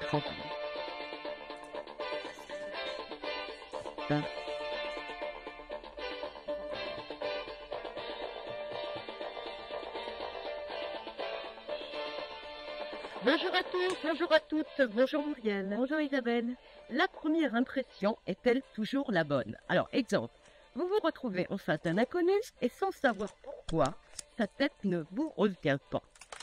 tranquille. Ben, bonjour à tous, bonjour à toutes, bonjour Muriel. Bonjour Isabelle. La première impression est-elle toujours la bonne? Alors, exemple, vous vous retrouvez en face d'un inconnu et sans savoir pourquoi, sa tête ne vous revient pas.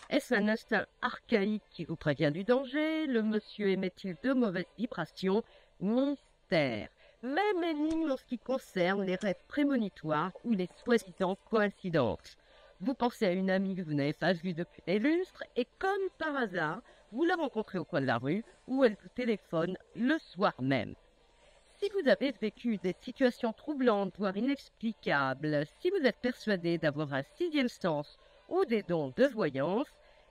Est-ce un instinct archaïque qui vous prévient du danger? Le monsieur émet-il de mauvaises vibrations? Mystère. Même énigme en ce qui concerne les rêves prémonitoires ou les soi-disant coïncidences. Vous pensez à une amie que vous n'avez pas vue depuis des lustres et comme par hasard, vous la rencontrez au coin de la rue ou elle vous téléphone le soir même. Si vous avez vécu des situations troublantes, voire inexplicables, si vous êtes persuadé d'avoir un sixième sens ou des dons de voyance,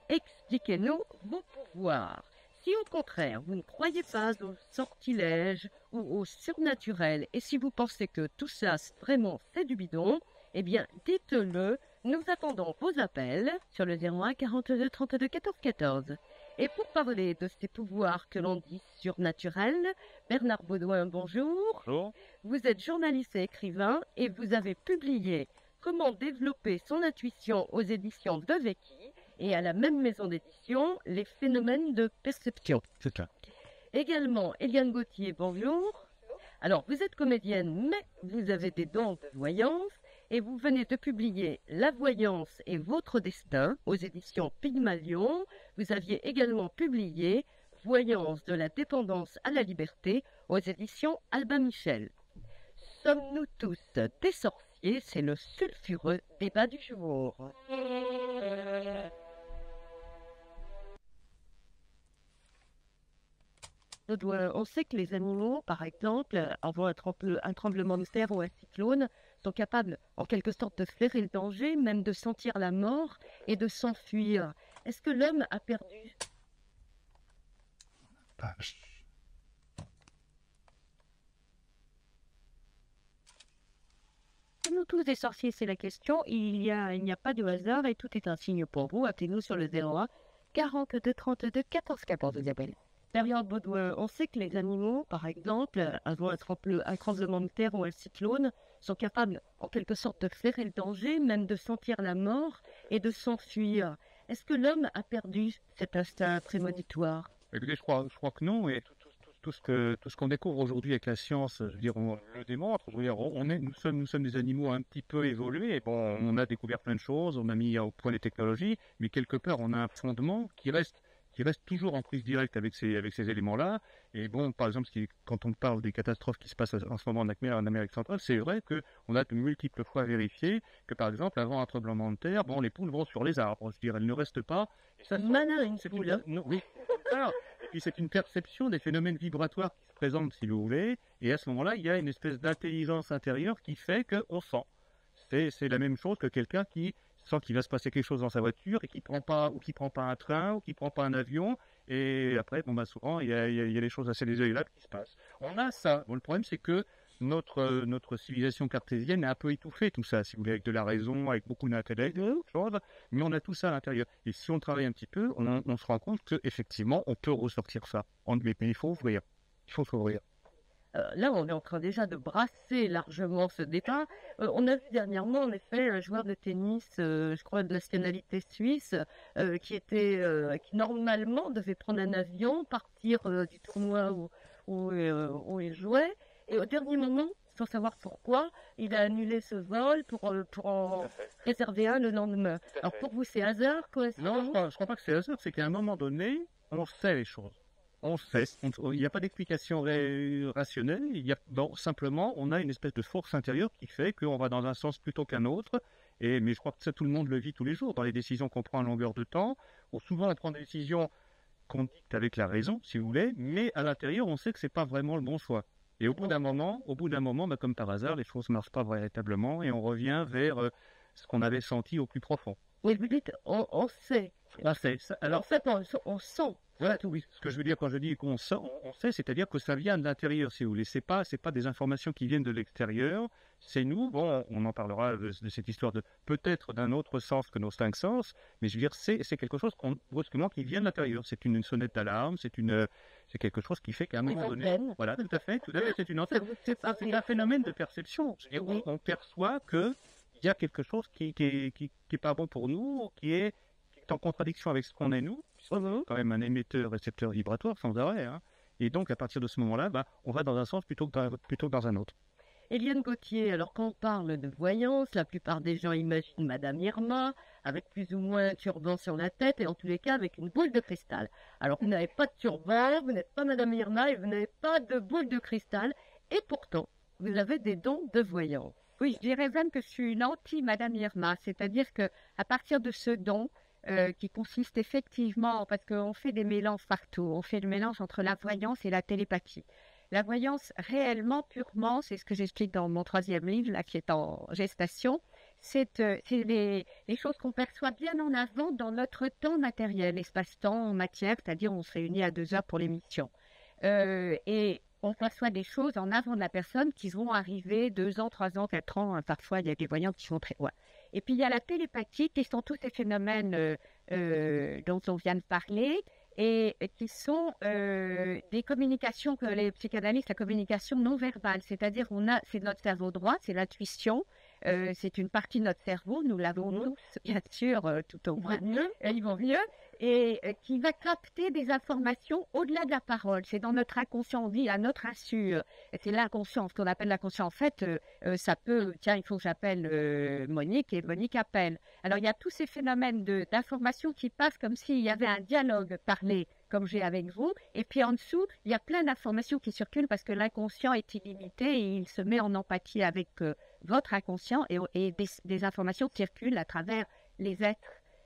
expliquez-nous vos pouvoirs. Si au contraire, vous ne croyez pas aux sortilèges ou au surnaturel, et si vous pensez que tout ça, vraiment, c'est du bidon, eh bien, dites-le. Nous attendons vos appels sur le 01 42 32 14 14. Et pour parler de ces pouvoirs que l'on dit surnaturels, Bernard Baudouin, bonjour. Bonjour. Vous êtes journaliste et écrivain et vous avez publié Comment développer son intuition aux éditions de Vecchi et à la même maison d'édition, Les phénomènes de perception. C'est ça. Également, Eliane Gauthier, bonjour. Alors, vous êtes comédienne, mais vous avez des dons de voyance et vous venez de publier La voyance et votre destin aux éditions Pygmalion. Vous aviez également publié Voyance de la dépendance à la liberté aux éditions Albin Michel. Sommes-nous tous des sorciers? C'est le sulfureux débat du jour. On sait que les animaux, par exemple, avant un tremblement de terre ou un cyclone, sont capables, en quelque sorte, de flairer le danger, même de sentir la mort et de s'enfuir. Est-ce que l'homme a perdu? Bah, Sommes-nous tous des sorciers? C'est la question. Il n'y a pas de hasard et tout est un signe pour vous. Appelez-nous sur le 01 42 32 14 14, Isabelle. Période Baudouin, on sait que les animaux, par exemple, avant un tremblement de terre ou un cyclone, sont capables, en quelque sorte, de flairer le danger, même de sentir la mort et de s'enfuir. Est-ce que l'homme a perdu cet instinct prémonitoire? écoutez, je crois que non, et tout ce qu'on découvre aujourd'hui avec la science, je veux dire, on le démontre. Je veux dire, nous sommes des animaux un petit peu évolués. Bon, on a découvert plein de choses, on a mis au point les technologies, mais quelque part, on a un fondement qui reste toujours en prise directe avec ces éléments-là. Et bon, par exemple, quand on parle des catastrophes qui se passent en ce moment en Amérique centrale, c'est vrai que on a de multiples fois vérifié que, par exemple, avant un tremblement de terre, bon, les poules vont sur les arbres. Je veux dire, elles ne restent pas. Et ça, Malin, une c'est poule, hein. non, oui. Alors, et puis c'est une perception des phénomènes vibratoires qui se présentent, si vous voulez. Et à ce moment-là, il y a une espèce d'intelligence intérieure qui fait qu'on sent. C'est la même chose que quelqu'un qui sent qu'il va se passer quelque chose dans sa voiture et qui prend pas un train ou qui prend pas un avion. Et après, bon, bah, souvent, il y a des choses assez désagréables qui se passent. On a ça. Bon, le problème, c'est que notre civilisation cartésienne a un peu étouffé tout ça, si vous voulez, avec de la raison, avec beaucoup d'intellect, mais on a tout ça à l'intérieur. Et si on travaille un petit peu, on se rend compte qu'effectivement, on peut ressortir ça. Mais il faut ouvrir. Il faut s'ouvrir. Là, on est en train déjà de brasser largement ce débat. On a vu dernièrement, en effet, un joueur de tennis, je crois de nationalité suisse, qui normalement devait prendre un avion, partir du tournoi où il jouait, et au dernier moment, sans savoir pourquoi, il a annulé ce vol pour en réserver un le lendemain. Alors pour vous, c'est hasard, Non, coïncidence? je crois pas que c'est hasard, c'est qu'à un moment donné, on sait les choses. On sait. Il n'y a pas d'explication rationnelle. Simplement, on a une espèce de force intérieure qui fait qu'on va dans un sens plutôt qu'un autre. Mais je crois que ça, tout le monde le vit tous les jours dans les décisions qu'on prend à longueur de temps. Souvent, on prend des décisions qu'on dicte avec la raison, si vous voulez, mais à l'intérieur, on sait que c'est pas vraiment le bon choix. Et au bout d'un moment, bah, comme par hasard, les choses ne marchent pas véritablement et on revient vers ce qu'on avait senti au plus profond. Oui, vous dites, on sait. Ah, Alors, en fait, on sent. Voilà tout, oui. Ce que je veux dire quand je dis qu'on sait, on sait, c'est-à-dire que ça vient de l'intérieur, si vous voulez. C'est pas des informations qui viennent de l'extérieur. C'est nous. Bon, on en parlera de cette histoire de peut-être d'un autre sens que nos 5 sens, mais je veux dire, c'est quelque chose brusquement qui vient de l'intérieur. C'est une sonnette d'alarme, c'est quelque chose qui fait qu'à un moment donné, voilà, tout à fait, c'est une antenne. C'est un phénomène de perception. Je veux dire, on perçoit que il y a quelque chose qui est pas bon pour nous, qui est en contradiction avec ce qu'on est nous. Quand même un émetteur-récepteur vibratoire sans arrêt. Hein. Et donc, à partir de ce moment-là, on va dans un sens plutôt que dans un autre. Eliane Gauthier, alors quand on parle de voyance, la plupart des gens imaginent Madame Irma avec plus ou moins un turban sur la tête et en tous les cas avec une boule de cristal. Alors vous n'avez pas de turban, vous n'êtes pas Madame Irma et vous n'avez pas de boule de cristal et pourtant vous avez des dons de voyance. Oui, je dirais même que je suis une anti-Madame Irma, c'est-à-dire que à partir de ce don, qui consiste effectivement, parce qu'on fait des mélanges partout, on fait le mélange entre la voyance et la télépathie. La voyance réellement, purement, c'est ce que j'explique dans mon 3e livre, là, qui est en gestation, c'est les choses qu'on perçoit bien en avant dans notre temps matériel, espace-temps, matière, c'est-à-dire on se réunit à 2 heures pour l'émission. Et on perçoit des choses en avant de la personne qui vont arriver 2 ans, 3 ans, 4 ans, hein, parfois il y a des voyants qui sont très loin. Et puis il y a la télépathie qui sont tous ces phénomènes dont on vient de parler et qui sont des communications que les psychanalystes, la communication non verbale, c'est-à-dire c'est notre cerveau droit, c'est l'intuition, c'est une partie de notre cerveau, nous l'avons tous bien sûr tout au moins, ils vont mieux, et qui va capter des informations au-delà de la parole. C'est dans notre inconscient, on dit à notre insu, c'est l'inconscient, ce qu'on appelle l'inconscient. En fait, ça peut, tiens, il faut que j'appelle Monique et Monique appelle. Alors il y a tous ces phénomènes d'informations qui passent comme s'il y avait un dialogue parlé, comme j'ai avec vous, et puis en dessous, il y a plein d'informations qui circulent parce que l'inconscient est illimité et il se met en empathie avec votre inconscient et des informations circulent à travers les êtres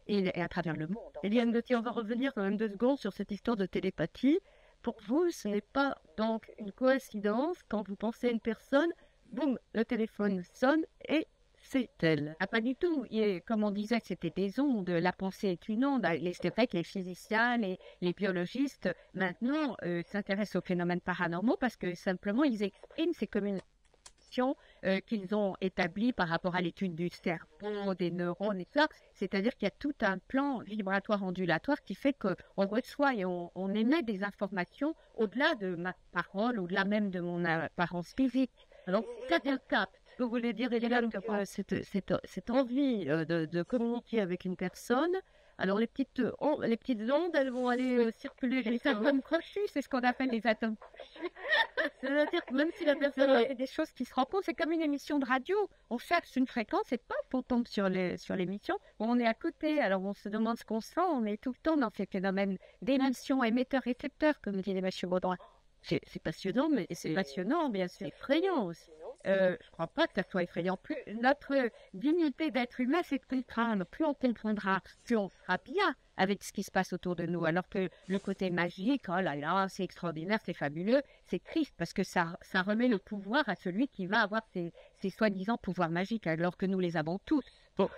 et à travers le monde. Eliane Gauthier, on va revenir quand même 2 secondes sur cette histoire de télépathie. Pour vous, ce n'est pas donc une coïncidence quand vous pensez à une personne, boum, le téléphone sonne et c'est elle. Ah, pas du tout. Et comme on disait que c'était des ondes, la pensée est une onde. C'est vrai que les physiciens, les biologistes, maintenant, s'intéressent aux phénomènes paranormaux parce que simplement, ils expriment ces communications qu'ils ont établies par rapport à l'étude du cerveau, des neurones et ça. C'est-à-dire qu'il y a tout un plan vibratoire ondulatoire qui fait qu'on reçoit et on émet des informations au-delà de ma parole, au-delà même de mon apparence physique. Alors, ça capte. Vous voulez dire, Eliane, que cette envie de communiquer avec une personne, alors les petites ondes, elles vont aller circuler. Les atomes crochus, c'est ce qu'on appelle les atomes crochus. C'est-à-dire que même si la personne a des choses qui se rencontrent, c'est comme une émission de radio. On cherche une fréquence et paf, on tombe sur l'émission. On est à côté, alors on se demande ce qu'on sent. On est tout le temps dans ces phénomènes d'émission, émetteur-récepteur, comme dit M. Baudouin. C'est passionnant, mais c'est passionnant, bien sûr. C'est effrayant aussi. Je crois pas que ça soit effrayant. Plus notre dignité d'être humain, c'est de comprendre. Plus on comprendra, plus on sera bien avec ce qui se passe autour de nous. Alors que le côté magique, oh là là, c'est extraordinaire, c'est fabuleux, c'est triste parce que ça remet le pouvoir à celui qui va avoir ces soi-disant pouvoirs magiques, alors que nous les avons tous. Bon.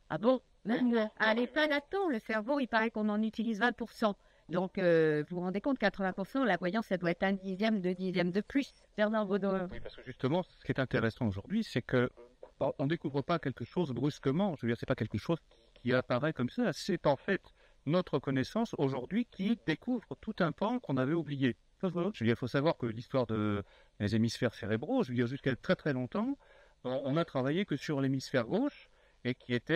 Ah bon? Même à l'état latent, le cerveau, il paraît qu'on en utilise 20%. Donc, vous vous rendez compte, 80%, la voyance, ça doit être 1/10, 2/10 de plus. Bernard Baudouin. Oui, parce que justement, ce qui est intéressant aujourd'hui, c'est que on découvre pas quelque chose brusquement. Je veux dire, c'est pas quelque chose qui apparaît comme ça. C'est en fait notre connaissance aujourd'hui qui découvre tout un pan qu'on avait oublié. Je veux dire, il faut savoir que l'histoire des hémisphères cérébraux, je veux dire, jusqu'à très très longtemps, on a travaillé que sur l'hémisphère gauche, et qui est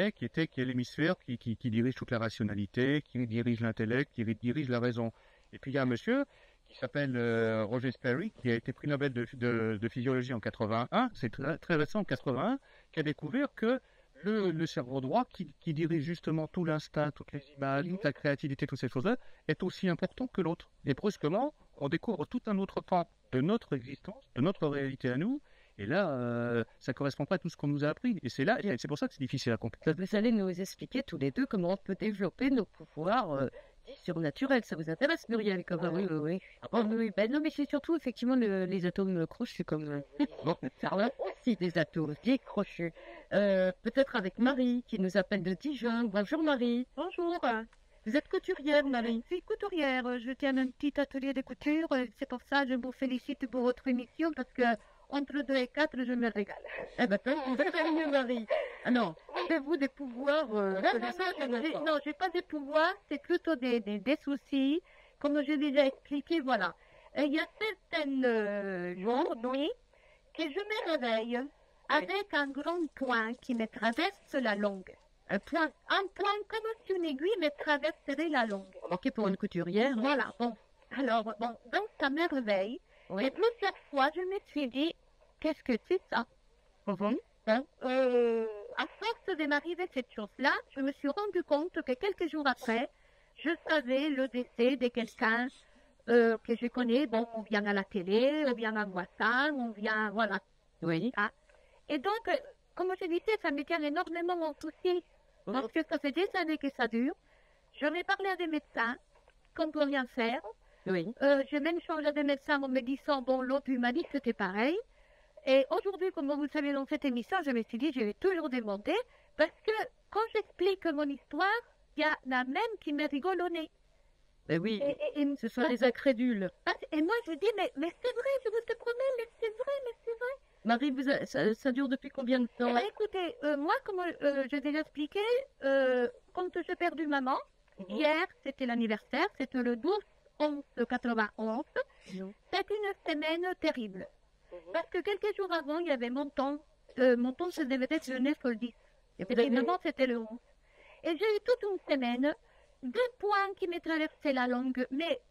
l'hémisphère qui dirige toute la rationalité, qui dirige l'intellect, qui dirige la raison. Et puis il y a un monsieur qui s'appelle Roger Sperry, qui a été prix Nobel de physiologie en 81, c'est très, très récent, en 81, qui a découvert que le cerveau droit, qui dirige justement tout l'instinct, toutes les images, toute la créativité, toutes ces choses-là, est aussi important que l'autre. Et brusquement, on découvre tout un autre pan de notre existence, de notre réalité à nous. Et là, ça ne correspond pas à tout ce qu'on nous a appris. Et c'est pour ça que c'est difficile à comprendre. Vous allez nous expliquer tous les deux comment on peut développer nos pouvoirs surnaturels. Ça vous intéresse, Muriel? Oui. Ah bon, oui. Ben non, mais c'est surtout effectivement les atomes crochus, comme ça relève aussi des atomes dits crochus. Peut-être avec Marie, qui nous appelle de Dijon. Bonjour Marie. Bonjour. Vous êtes couturière, Marie? Je suis couturière, je tiens un petit atelier de couture, c'est pour ça que je vous félicite pour votre émission parce que entre 2 et 4, je me régale. Eh ben, vous faites mieux, Marie. Ah non, avez-vous des pouvoirs Non, j'ai pas de pouvoir, c'est plutôt des soucis. Comme j'ai déjà expliqué, voilà. Il y a certaines jours, nuits, que je me réveille avec un grand point qui me traverse la langue. Un point comme si une aiguille me traverserait la langue. Ok, pour une couturière. Voilà, bon. Alors, bon, donc ça me réveille. Oui. Et plusieurs fois, je me suis dit, qu'est-ce que c'est ça? Mhm. Hein, à force de m'arriver cette chose-là, je me suis rendu compte que quelques jours après, je savais le décès de quelqu'un que je connais. Bon, on vient à la télé, on vient à voisin, on vient, voilà. Oui. Ah. Et donc, comme je disais, ça me tient énormément en souci. Parce que ça fait des années que ça dure. J'en ai parlé à des médecins qu'on ne peut rien faire. Oui. J'ai même changé de médecin en me disant, bon, l'autre lui m'a dit que c'était pareil. Et aujourd'hui, comme vous le savez dans cette émission, je me suis dit, je vais toujours demander, parce que quand j'explique mon histoire, il y en a même qui me rigolent au nez. Ben oui, Et ce sont les incrédules. et moi, je dis, mais c'est vrai, je vous te promets, mais c'est vrai. Marie, ça dure depuis combien de temps? Écoutez, moi, comme je l'ai expliqué, quand j'ai perdu maman, hier, c'était l'anniversaire, c'était le 12/11/91, c'est une semaine terrible. Parce que quelques jours avant, il y avait mon temps se devait être le 9 ou le 10. Et finalement, c'était le 11. Et j'ai eu toute une semaine, 2 points qui me traversaient la langue, mais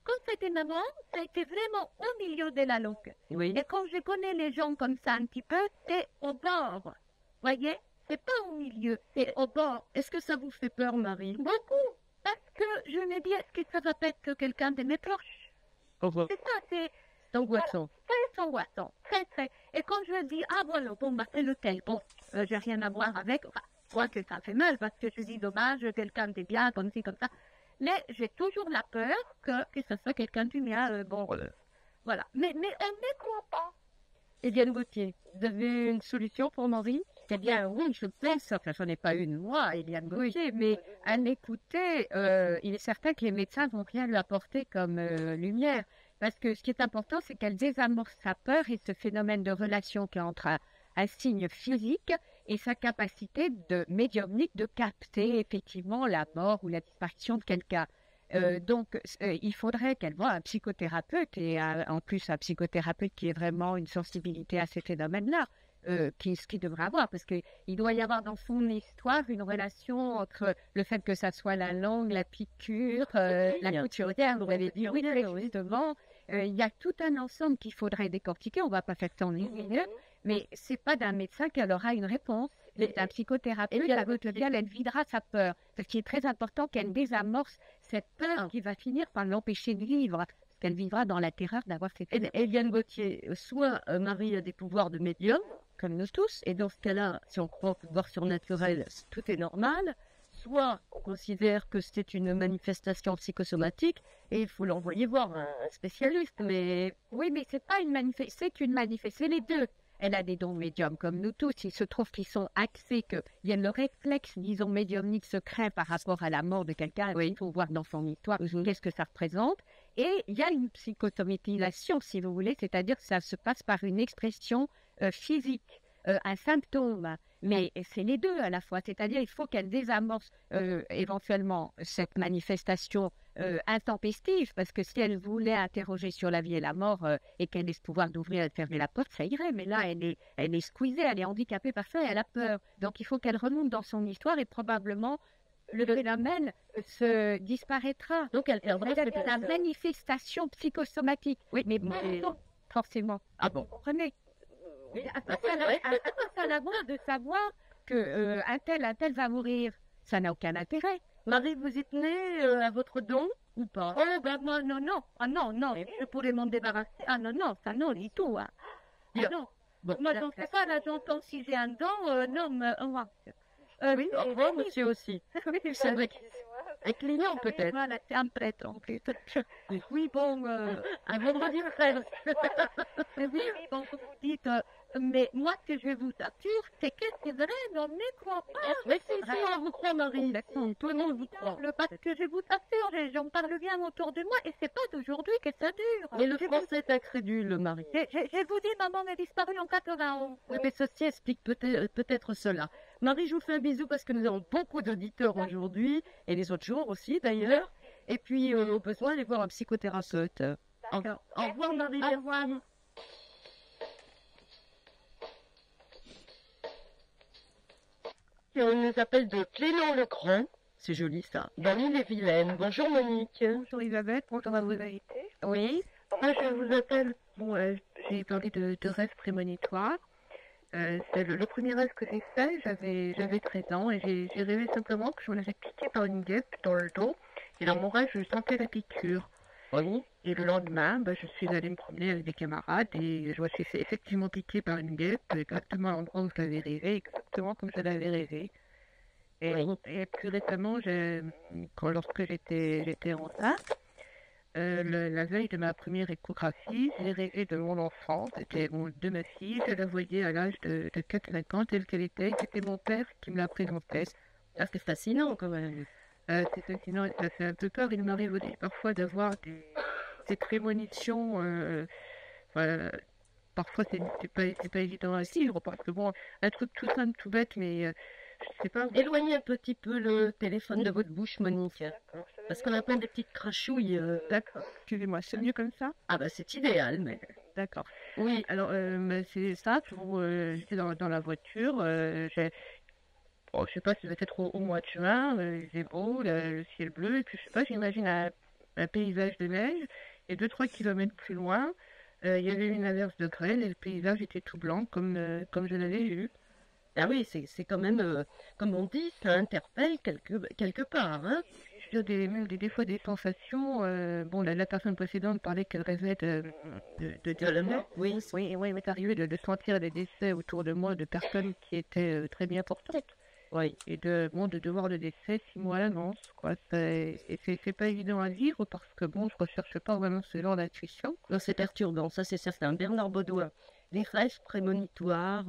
quand c'était maman, ça a été vraiment au milieu de la langue. Oui. Et quand je connais les gens comme ça un petit peu, c'est au bord. Voyez, c'est pas au milieu, c'est au bord. Est-ce que ça vous fait peur, Marie? Beaucoup. Parce que je me dis, est-ce que ça va pas être quelqu'un de mes proches? C'est ça, c'est Angoissant. très angoissant. Très. Et quand je dis, ah voilà, bon, bah c'est le tel, bon, j'ai rien à voir avec, enfin, je crois que ça fait mal parce que je dis dommage, quelqu'un de bien, comme ci, comme ça. Mais j'ai toujours la peur que ce soit quelqu'un du mien, bon, voilà. Mais on ne croit pas. Eliane Gauthier, vous avez une solution pour Marie? Eh bien, oui, je pense, enfin, j'en ai pas une, moi, Eliane Gauthier, mais à l'écouter, il est certain que les médecins vont rien lui apporter comme lumière. Parce que ce qui est important, c'est qu'elle désamorce sa peur et ce phénomène de relation qui est entre un signe physique et sa capacité de médiumnique de capter effectivement la mort ou la disparition de quelqu'un. Donc, il faudrait qu'elle voie un psychothérapeute et en plus un psychothérapeute qui ait vraiment une sensibilité à ces phénomènes-là, ce qu'il devrait avoir, parce qu'il doit y avoir dans son histoire une relation entre le fait que ça soit la langue, la piqûre, la couturière, vous allez dire, oui, justement. Il y a tout un ensemble qu'il faudrait décortiquer, on ne va pas faire ça en une minute, mais c'est pas d'un médecin qu'elle aura une réponse, c'est d'un psychothérapeute avec lequel elle videra sa peur. Parce qu'il est très important qu'elle désamorce cette peur qui va finir par l'empêcher de vivre, parce qu'elle vivra dans la terreur d'avoir cette peur. Eliane Gauthier, soit Marie a des pouvoirs de médium, comme nous tous, et dans ce cas-là, si on croit au pouvoir surnaturel, tout est normal, soit on considère que c'est une manifestation psychosomatique, et il faut l'envoyer voir un spécialiste, mais... Oui, mais c'est pas une manifestation, c'est une manifestation, c'est les deux. Elle a des dons médiums comme nous tous. Il se trouve qu'ils sont axés, qu'il y a le réflexe, disons, médiumnique secret par rapport à la mort de quelqu'un. Il faut voir dans son histoire qu'est-ce que ça représente. Et il y a une psychosomatisation, si vous voulez, c'est-à-dire que ça se passe par une expression physique, un symptôme. Mais c'est les deux à la fois. C'est-à-dire qu'il faut qu'elle désamorce éventuellement cette manifestation intempestive, parce que si elle voulait interroger sur la vie et la mort et qu'elle ait ce pouvoir d'ouvrir et de fermer la porte, ça irait. Mais là, elle est squeezée, elle est handicapée par ça et elle a peur. Donc il faut qu'elle remonte dans son histoire et probablement le phénomène se disparaîtra. Donc elle c'est la manifestation psychosomatique. Oui, mais non, forcément. Ah bon, vous comprenez? Ça n'a rien de savoir que un tel va mourir. Ça n'a aucun intérêt. Marie, vous y tenez à votre don ou pas? Oh, ben moi, non. Ah non, je pourrais m'en débarrasser. Ah non, ça non, du tout. Hein. Ah non. Bon, moi, je ne sais pas, là, j'entends si j'ai un don, non, mais... oui, au revoir, monsieur aussi. C'est vrai. Un client, peut-être. Voilà, c'est un prêtre, en plus. Oui, bon, un vendredi frère. Oui, bon, vous dites, Mais moi, ce que je vous assure, c'est que c'est vrai, on ne croit pas. Mais si, on vous croit, Marie. Tout le monde vous croit. Parce que je vous assure, j'en parle bien autour de moi et c'est pas d'aujourd'hui que ça dure. Mais le français est incrédule, Marie. Je vous dis, maman est disparue en 91. Oui, mais ceci explique peut-être cela. Marie, je vous fais un bisou parce que nous avons beaucoup d'auditeurs aujourd'hui, et les autres jours aussi d'ailleurs. Et puis, au besoin, aller voir un psychothérapeute. Au revoir, Marie. Au revoir. On nous appelle de Clénon-le-Grand. C'est joli ça. Dans l'île-et-Vilaine. Bonjour Monique. Bonjour Elisabeth, bonjour à vous inviter. Oui. Moi, je vous appelle. Bon, j'ai parlé de rêves prémonitoires. C'est le premier rêve que j'ai fait, j'avais 13 ans et j'ai rêvé simplement que je me l'avais piqué par une guêpe dans le dos. Et dans mon rêve, je sentais la piqûre. Oui. Et le lendemain, je suis allée me promener avec des camarades et je me suis fait effectivement piquer par une guêpe, exactement à l'endroit où je l'avais rêvé, exactement comme je l'avais rêvé. Et plus récemment, lorsque j'étais enceinte, la veille de ma première échographie, j'ai rêvé de mon enfant, c'était de ma fille, je la voyais à l'âge de 4-5 ans telle qu'elle était, c'était mon père qui me la présentait. Ah, c'est fascinant quand même. C'est fascinant, ça fait un peu peur, il m'arrive aussi parfois d'avoir des prémonitions, parfois c'est pas évident à suivre, parce que bon, un truc tout simple, tout bête, mais je sais pas. Éloignez un petit peu le téléphone de votre bouche, Monique. Parce qu'on a plein de petites crachouilles. D'accord, excusez-moi, c'est mieux comme ça? Ah bah c'est idéal, mais... D'accord. Oui, Alors, c'est ça, j'étais dans la voiture, bon, je sais pas, ça devait être au mois de juin, il faisait beau, le ciel bleu, et puis je sais pas, j'imagine un paysage de neige, et 2-3 kilomètres plus loin, il y avait une averse de grêle, et le paysage était tout blanc, comme je l'avais vu. ah oui, c'est quand même, comme on dit, ça interpelle quelque part, hein. J'ai des fois des sensations, bon, la personne précédente parlait qu'elle rêvait de la mort. Oui, Oui, oui, il m'est arrivé de sentir des décès autour de moi de personnes qui étaient très bien portantes. oui. Et de voir le décès 6 mois à l'avance, quoi. C'est pas évident à vivre parce que bon, je recherche pas vraiment ce genre d'intuition. Non, c'est perturbant, ça c'est certain. Bernard Baudouin, les rêves prémonitoires,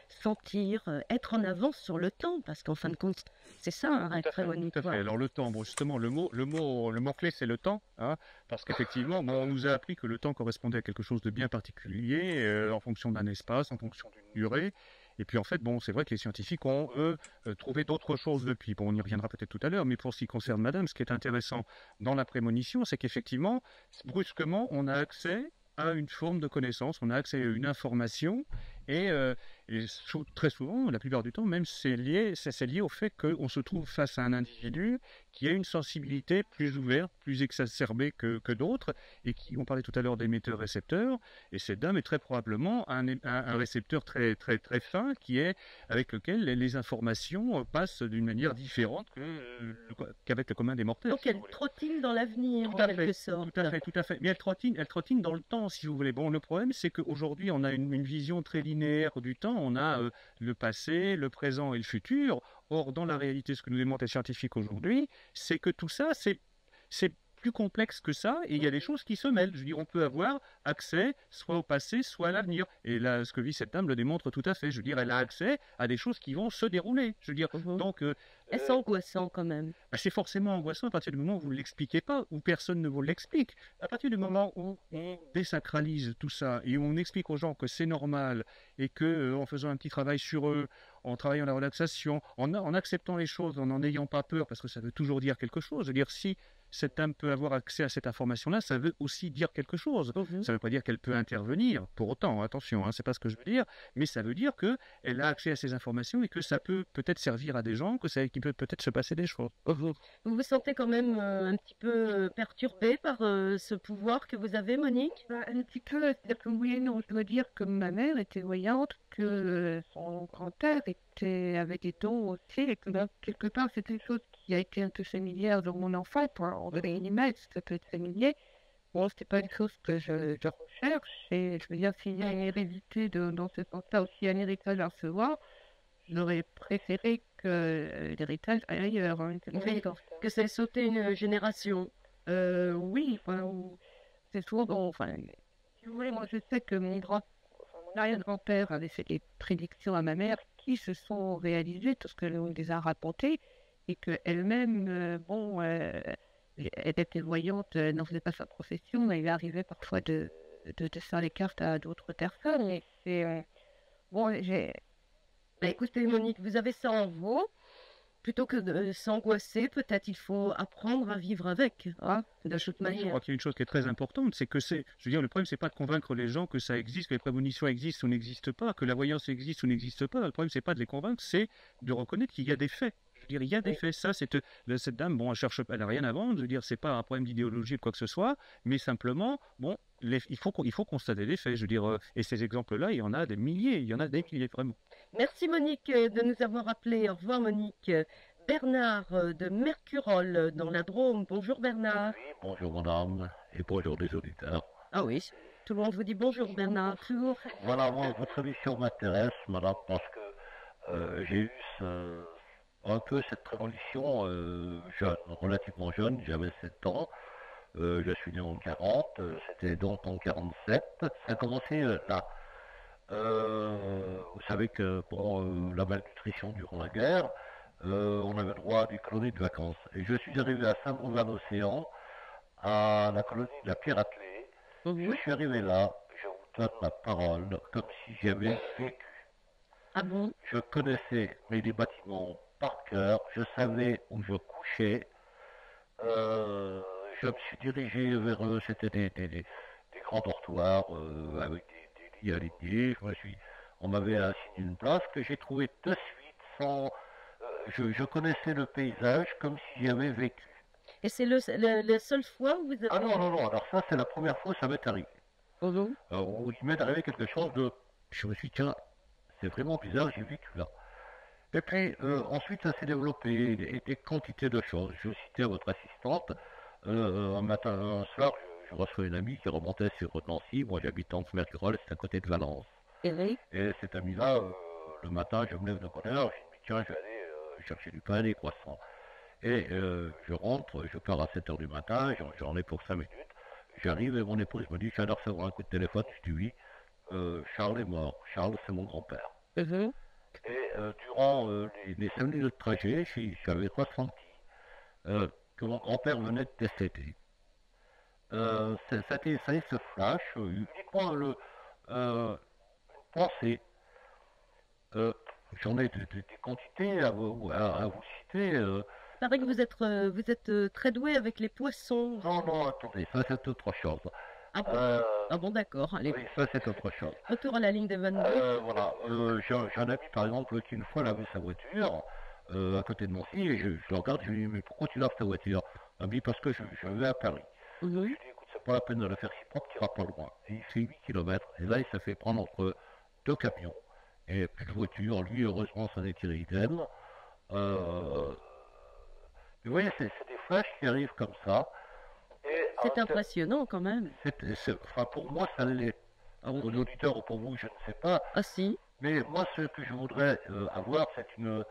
sentir, être en avance sur le temps, parce qu'en fin de compte, c'est ça un rêve Tout à fait. prémonitoire. Alors le temps, bon justement le mot clé c'est le temps, hein, parce qu'effectivement bon, on nous a appris que le temps correspondait à quelque chose de bien particulier en fonction d'un espace, en fonction d'une durée. Et puis en fait, bon, c'est vrai que les scientifiques ont, eux, trouvé d'autres choses depuis. Bon, on y reviendra peut-être tout à l'heure, mais pour ce qui concerne Madame, ce qui est intéressant dans la prémonition, c'est qu'effectivement, brusquement, on a accès à une forme de connaissance, on a accès à une information, et très souvent, la plupart du temps, même c'est lié au fait qu'on se trouve face à un individu qui a une sensibilité plus ouverte, plus exacerbée que d'autres, et qui, on parlait tout à l'heure d'émetteur-récepteur, et cette dame est très probablement un récepteur très, très, très fin, avec lequel les informations passent d'une manière différente qu'avec le commun des mortels. Donc elle trottine dans l'avenir, en quelque sorte. Tout à fait. Mais elle trottine dans le temps, si vous voulez. Bon, le problème, c'est qu'aujourd'hui, on a une vision très linéaire du temps. On a le passé, le présent et le futur. Or, dans la réalité, ce que nous démontrent les scientifiques aujourd'hui, c'est que tout ça, c'est plus complexe que ça, et il y a des choses qui se mêlent. Je veux dire, on peut avoir accès soit au passé, soit à l'avenir. Et là, ce que vit cette dame le démontre tout à fait. Je veux dire, elle a accès à des choses qui vont se dérouler. Je veux dire, donc... Est-ce angoissant quand même? c'est forcément angoissant à partir du moment où vous ne l'expliquez pas, où personne ne vous l'explique. À partir du moment où on désacralise tout ça, et où on explique aux gens que c'est normal, et que en faisant un petit travail sur eux, en travaillant la relaxation, en acceptant les choses, en n'en ayant pas peur, parce que ça veut toujours dire quelque chose. Je veux dire, si cette dame peut avoir accès à cette information-là, ça veut aussi dire quelque chose. Ça ne veut pas dire qu'elle peut intervenir, pour autant, attention, c'est pas ce que je veux dire, mais ça veut dire qu'elle a accès à ces informations et que ça peut peut-être servir à des gens, qu'il peut peut-être se passer des choses. Vous vous sentez quand même un petit peu perturbé par ce pouvoir que vous avez, Monique? Un petit peu, c'est-à-dire que oui et non, je dois dire que ma mère était voyante, que son grand-père avait des dons aussi, et que quelque part c'était une chose qui a été un peu familière dans mon enfance, on dirait une image, ça peut être familier. Bon, c'est pas une chose que je recherche, et je veux dire, s'il y a une hérédité dans ce sens-là, aussi un héritage à recevoir, j'aurais préféré que l'héritage aille ailleurs. Hein, que ça ait sauté une génération. Oui, c'est souvent, bon, enfin, si vous voulez, moi je sais que mon l'arrière-grand-père avait fait des prédictions à ma mère qui se sont réalisées, parce qu'elle les a racontées, et qu'elle-même, elle était voyante, n'en faisait pas sa profession, mais il arrivait parfois de faire les cartes à d'autres personnes. Et c'est, Bah, écoutez, Monique, vous avez ça en vous. Plutôt que de s'angoisser, peut-être il faut apprendre à vivre avec, hein, de toute Je manière. crois qu'il y a une chose qui est très importante, c'est que je veux dire, le problème, c'est pas de convaincre les gens que ça existe, que les prémonitions existent ou n'existent pas, que la voyance existe ou n'existe pas. Le problème, c'est pas de les convaincre, c'est de reconnaître qu'il y a des faits. Je veux dire, il y a des faits. Ça, cette dame, bon, elle n'a rien à vendre. Je veux dire, c'est pas un problème d'idéologie ou de quoi que ce soit, mais simplement, bon, il faut constater les faits. Je veux dire, et ces exemples-là, il y en a des milliers, vraiment. Merci Monique de nous avoir appelés. Au revoir Monique. Bernard de Mercurol dans la Drôme. Bonjour Bernard. Oui, bonjour madame, et bonjour les auditeurs. Ah oui, tout le monde vous dit bonjour Bernard. Toujours. Voilà, moi, votre émission m'intéresse, madame, parce que j'ai eu un peu cette prémonition jeune, relativement jeune, j'avais 7 ans. Je suis né en 40, c'était donc en 47. Ça a commencé là. Vous savez que pour la malnutrition durant la guerre, on avait droit à des colonies de vacances. Et je suis arrivé à Saint-Brouvan-Océan, à la colonie de la Pierre-Attelée. Je suis arrivé là, je vous donne ma parole, comme si j'avais vécu. Ah bon? Je connaissais les bâtiments par cœur, je savais où je couchais. Je me suis dirigé vers eux, c'était des grands dortoirs avec des lits alignés. On m'avait assigné une place que j'ai trouvée de suite sans. Je connaissais le paysage comme si j'y avais vécu. Et c'est la seule fois où vous avez... Ah non, non, non, alors ça c'est la première fois que ça m'est arrivé. Bonjour. Où il m'est arrivé quelque chose de... Je me suis dit, tiens, c'est vraiment bizarre, j'ai vécu là. Et puis ensuite ça s'est développé, des quantités de choses. Je citais à votre assistante, un soir, je reçois une amie qui remontait sur Nancy, moi j'habite en Mercurol, c'est à côté de Valence. Et cette amie-là, le matin, je me lève de bonne heure, je me dis, tiens, je vais aller chercher du pain et des croissants. Et je rentre, je pars à 7 h du matin, j'en ai pour 5 minutes. J'arrive et mon épouse me dit, je viens de recevoir un coup de téléphone. Je dis oui, Charles est mort. Charles, c'est mon grand-père. Et durant les 5 minutes de trajet, j'avais ressenti que mon grand-père venait de décéder. Ça a été ce flash, uniquement une pensée. J'en ai des quantités à vous citer. il paraît que vous êtes très doué avec les poissons. Non, non, attendez, ça c'est autre chose. Ah bon, ah bon d'accord. Allez, Oui, ça c'est autre chose. retour à la ligne de Van Voilà, j'ai un ami par exemple qui une fois lavait sa voiture à côté de Nancy et je le regarde, je lui dis mais pourquoi tu laves ta voiture? Il me dit parce que je vais à Paris. Je lui dis écoute, c'est pas la peine de la faire si propre, tu iras pas loin. Et il fait 8 km et là il s'est fait prendre entre 2 camions. Et plus de voiture, lui heureusement ça n'est tiré d'elle. Vous voyez, c'est des flashs qui arrivent comme ça. C'est impressionnant quand même. Enfin, pour moi, ça l'est. Pour l'auditeur ou pour vous, je ne sais pas. Ah si. Mais moi, ce que je voudrais avoir, c'est une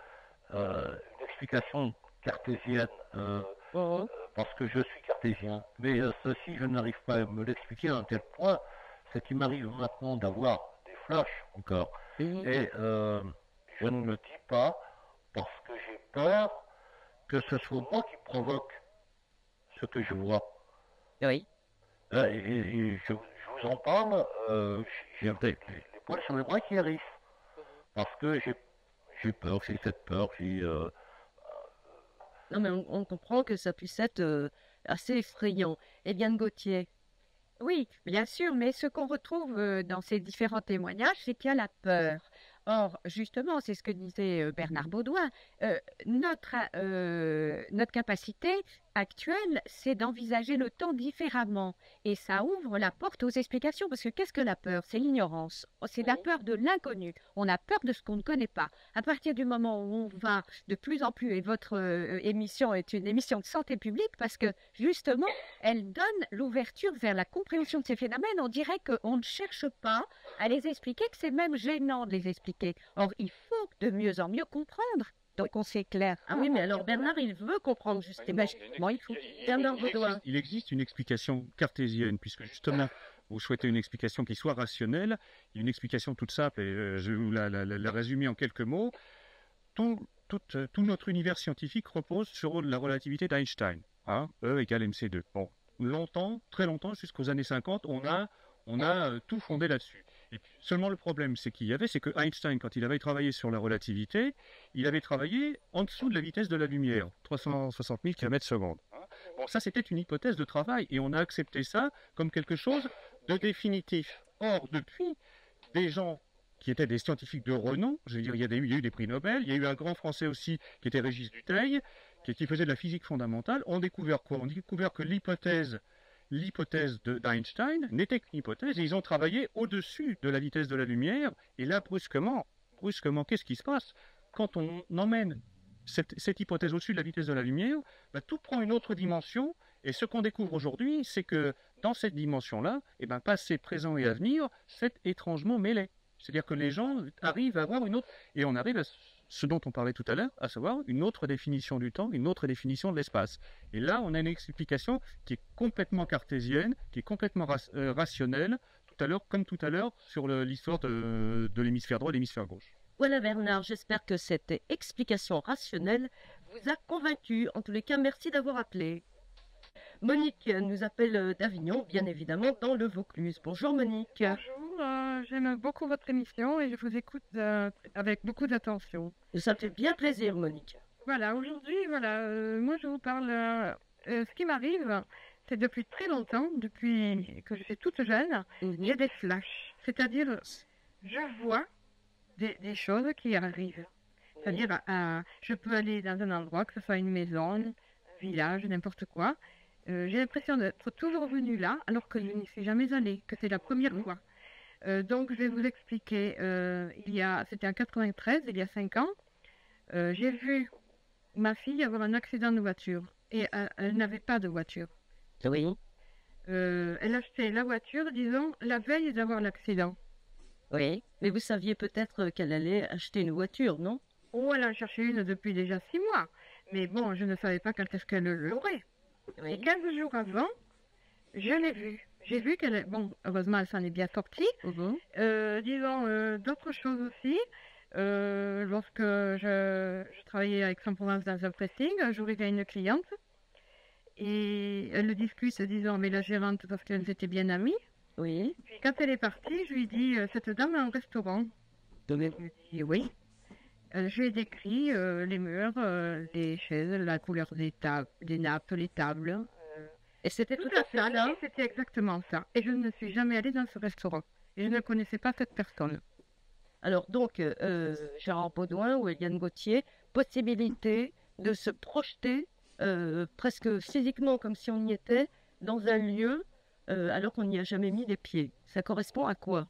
explication cartésienne. Parce que je suis cartésien. Mais ceci, je n'arrive pas à me l'expliquer à un tel point. C'est qu'il m'arrive maintenant d'avoir des flashs encore. Et je ne me dis pas, parce que j'ai peur que ce soit moi qui provoque ce que je vois. Oui. Et je vous en parle, j'ai les poils sur les bras qui hérissent. Parce que j'ai peur, j'ai cette peur, Non mais on comprend que ça puisse être assez effrayant. Eliane Gauthier. Oui, bien sûr, mais ce qu'on retrouve dans ces différents témoignages, c'est qu'il y a la peur. Or, justement, c'est ce que disait Bernard Baudouin, notre capacité actuelle, c'est d'envisager le temps différemment. Et ça ouvre la porte aux explications, parce que qu'est-ce que la peur? C'est l'ignorance, c'est la peur de l'inconnu. On a peur de ce qu'on ne connaît pas. À partir du moment où on va de plus en plus, et votre émission est une émission de santé publique, parce que justement, elle donne l'ouverture vers la compréhension de ces phénomènes. On dirait qu'on ne cherche pas à les expliquer, que c'est même gênant de les expliquer. Or, il faut de mieux en mieux comprendre. Donc, on s'éclaire. Ah oui, mais alors Bernard, il veut comprendre justement. Il faut. Bernard Baudouin. Il existe une explication cartésienne, puisque justement, vous souhaitez une explication qui soit rationnelle, une explication toute simple, et je vais vous la résumer en quelques mots. Tout notre univers scientifique repose sur la relativité d'Einstein, hein, E égale mc2. Bon, longtemps, très longtemps, jusqu'aux années 50, on a tout fondé là-dessus. Et puis, seulement le problème, c'est que Einstein, quand il avait travaillé sur la relativité, il avait travaillé en dessous de la vitesse de la lumière, 360 000 km/s. Bon, ça, c'était une hypothèse de travail, et on a accepté ça comme quelque chose de définitif. Or, depuis, des gens qui étaient des scientifiques de renom, je veux dire, il y a eu des prix Nobel, il y a eu un grand Français aussi, qui était Régis Dutheil, qui faisait de la physique fondamentale, ont découvert quoi? On a découvert que l'hypothèse d'Einstein n'était qu'une hypothèse, et ils ont travaillé au-dessus de la vitesse de la lumière, et là, brusquement, qu'est-ce qui se passe? Quand on emmène cette hypothèse au-dessus de la vitesse de la lumière, bah, tout prend une autre dimension, et ce qu'on découvre aujourd'hui, c'est que dans cette dimension-là, passé, présent et avenir, c'est étrangement mêlé. C'est-à-dire que les gens arrivent à avoir une autre, et on arrive à ce dont on parlait tout à l'heure, à savoir une autre définition du temps, une autre définition de l'espace. Et là, on a une explication qui est complètement cartésienne, qui est complètement rationnelle, comme tout à l'heure, sur l'histoire de l'hémisphère droit et l'hémisphère gauche. Voilà Bernard, j'espère que cette explication rationnelle vous a convaincu. En tous les cas, merci d'avoir appelé. Monique nous appelle d'Avignon, bien évidemment, dans le Vaucluse. Bonjour Monique. Bonjour, j'aime beaucoup votre émission et je vous écoute avec beaucoup d'attention. Ça me fait bien plaisir Monique. Voilà, aujourd'hui, moi je vous parle, ce qui m'arrive, c'est depuis très longtemps, depuis que j'étais toute jeune, j'ai des flashs. C'est-à-dire, je vois des choses qui arrivent. C'est-à-dire, je peux aller dans un endroit, que ce soit une maison, un village, n'importe quoi. J'ai l'impression d'être toujours venue là, alors que je n'y suis jamais allée, que c'est la première fois. Donc, je vais vous expliquer. C'était en 93, il y a 5 ans. J'ai vu ma fille avoir un accident de voiture. Et elle n'avait pas de voiture. Oui. Elle achetait la voiture, disons, la veille d'avoir l'accident. Oui, mais vous saviez peut-être qu'elle allait acheter une voiture, non? Oh, elle en cherchait une depuis déjà 6 mois. Mais bon, je ne savais pas quand est-ce qu'elle l'aurait. Oui. Et 15 jours avant, je l'ai vue. J'ai vu qu'elle... Bon, heureusement, elle s'en est bien sortie. Disons, d'autres choses aussi. Lorsque je travaillais avec Aix-en-Provence dans un pressing, j'arrivais à une cliente. Et elle le discute, disons, mais la gérante, parce qu'elles étaient bien amies. Oui. Puis quand elle est partie, je lui dis, cette dame a un restaurant. Elle me dit oui. Je lui ai décrit les murs, les chaises, la couleur des nappes, les tables. Et c'était tout Tout à fait ça. C'était exactement ça. Et je ne suis jamais allée dans ce restaurant. Et je ne connaissais pas cette personne. Alors donc, Gérard Baudouin ou Eliane Gauthier, possibilité de se projeter presque physiquement comme si on y était dans un lieu alors qu'on n'y a jamais mis les pieds. Ça correspond à quoi?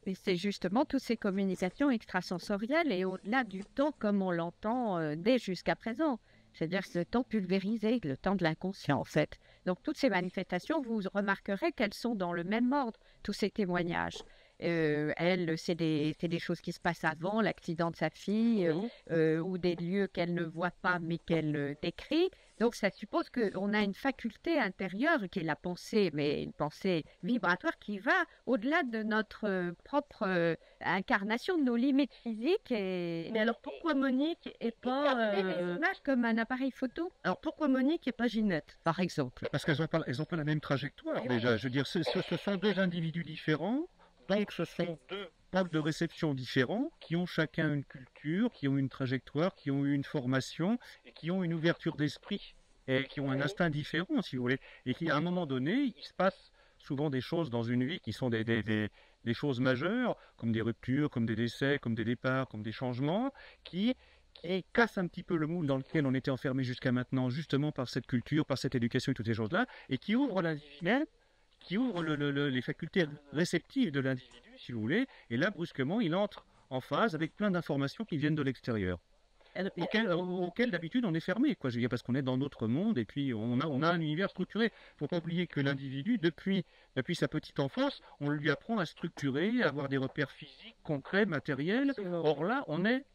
Et c'est justement toutes ces communications extrasensorielles et au-delà du temps comme on l'entend dès jusqu'à présent. C'est-à-dire le temps pulvérisé, le temps de l'inconscient en fait. Donc toutes ces manifestations, vous remarquerez qu'elles sont dans le même ordre, tous ces témoignages. C'est des choses qui se passent avant l'accident de sa fille ou des lieux qu'elle ne voit pas mais qu'elle décrit. Donc ça suppose qu'on a une faculté intérieure qui est la pensée, mais une pensée vibratoire qui va au-delà de notre propre incarnation, de nos limites physiques. Mais alors pourquoi Monique et pas... les images comme un appareil photo? Alors pourquoi Monique et pas Ginette, par exemple? Parce qu'elles n'ont pas la même trajectoire déjà. Je veux dire, ce sont deux individus différents. Donc, ce sont deux modes de réception différents qui ont chacun une culture, qui ont une trajectoire, qui ont eu une formation et qui ont une ouverture d'esprit et qui ont un instinct différent, si vous voulez. Et qui, à un moment donné, il se passe souvent des choses dans une vie qui sont des choses majeures, comme des ruptures, comme des décès, comme des départs, comme des changements, qui cassent un petit peu le moule dans lequel on était enfermé jusqu'à maintenant, justement par cette culture, par cette éducation et toutes ces choses-là, et qui ouvrent l'individu, qui ouvre les facultés réceptives de l'individu, si vous voulez, et là, brusquement, il entre en phase avec plein d'informations qui viennent de l'extérieur, auxquelles d'habitude on est fermé, quoi. Je veux dire, parce qu'on est dans notre monde, et puis on a un univers structuré. Il ne faut pas oublier que l'individu, depuis sa petite enfance, on lui apprend à structurer, à avoir des repères physiques, concrets, matériels. Or là, on est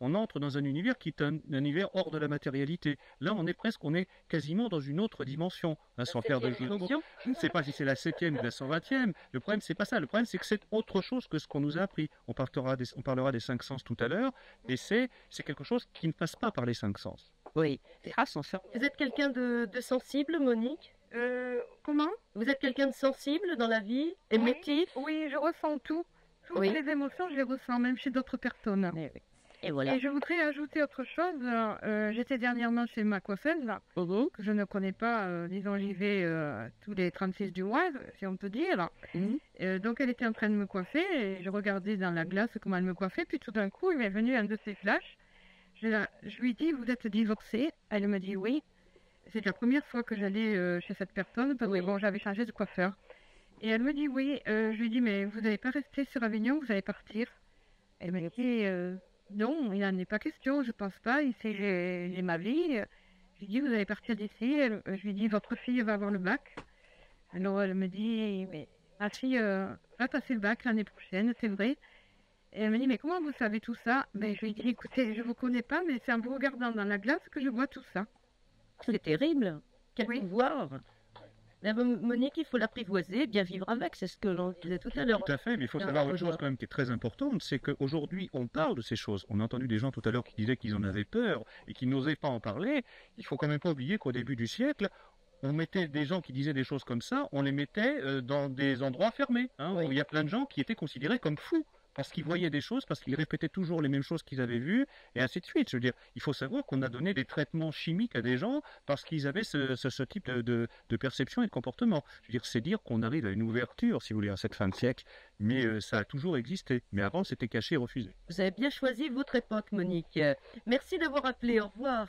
on entre dans un univers qui est un univers hors de la matérialité. Là, on est quasiment dans une autre dimension, hein, sans faire de jeu de mots. Je ne sais pas si c'est la 7e ou la 120e. Le problème, c'est pas ça. Le problème, c'est que c'est autre chose que ce qu'on nous a appris. On parlera des 5 sens tout à l'heure, mais c'est quelque chose qui ne passe pas par les 5 sens. Oui. Vous êtes quelqu'un de sensible, Monique? Comment? Vous êtes quelqu'un de sensible dans la vie? Émotif? Oui, je ressens tout. Toutes Oui. les émotions, je les ressens, même chez d'autres personnes. Et voilà. Et je voudrais ajouter autre chose. J'étais dernièrement chez ma coiffeuse, là, Mhm. que je ne connais pas. Disons, j'y vais tous les 36 du mois, si on peut dire. Mhm. Donc, elle était en train de me coiffer et je regardais dans la glace comment elle me coiffait. Puis tout d'un coup, il m'est venu un de ces flashs. Je lui dis, vous êtes divorcée? Elle me dit oui. C'est la première fois que j'allais chez cette personne parce que bon, j'avais changé de coiffeur. Et elle me dit oui. Je lui dis, mais vous n'allez pas rester sur Avignon, vous allez partir? Elle me dit non, il n'en est pas question, je pense pas. Ici, j'ai ma vie. Je lui dis, vous allez partir d'ici. Je lui dis, votre fille va avoir le bac. Alors elle me dit, mais ma fille va passer le bac l'année prochaine, c'est vrai. Et elle me dit, mais comment vous savez tout ça? Ben, je lui dis, écoutez, je ne vous connais pas, mais c'est en vous regardant dans la glace que je vois tout ça. C'est terrible. Quel Oui. pouvoir. La Monique, il faut l'apprivoiser, bien vivre avec, c'est ce que l'on disait tout à l'heure. Tout à fait, mais il faut Bien, savoir une rejoindre. chose quand même qui est très importante, c'est qu'aujourd'hui, on parle de ces choses. On a entendu des gens tout à l'heure qui disaient qu'ils en avaient peur et qui n'osaient pas en parler. Il faut quand même pas oublier qu'au début du siècle, on mettait des gens qui disaient des choses comme ça, on les mettait dans des endroits fermés, hein, Oui. où il y a plein de gens qui étaient considérés comme fous. Parce qu'ils voyaient des choses, parce qu'ils répétaient toujours les mêmes choses qu'ils avaient vues, et ainsi de suite. Je veux dire, il faut savoir qu'on a donné des traitements chimiques à des gens parce qu'ils avaient ce type de perception et de comportement. Je veux dire, c'est dire qu'on arrive à une ouverture, si vous voulez, à cette fin de siècle, mais ça a toujours existé. Mais avant, c'était caché et refusé. Vous avez bien choisi votre époque, Monique. Merci d'avoir appelé. Au revoir.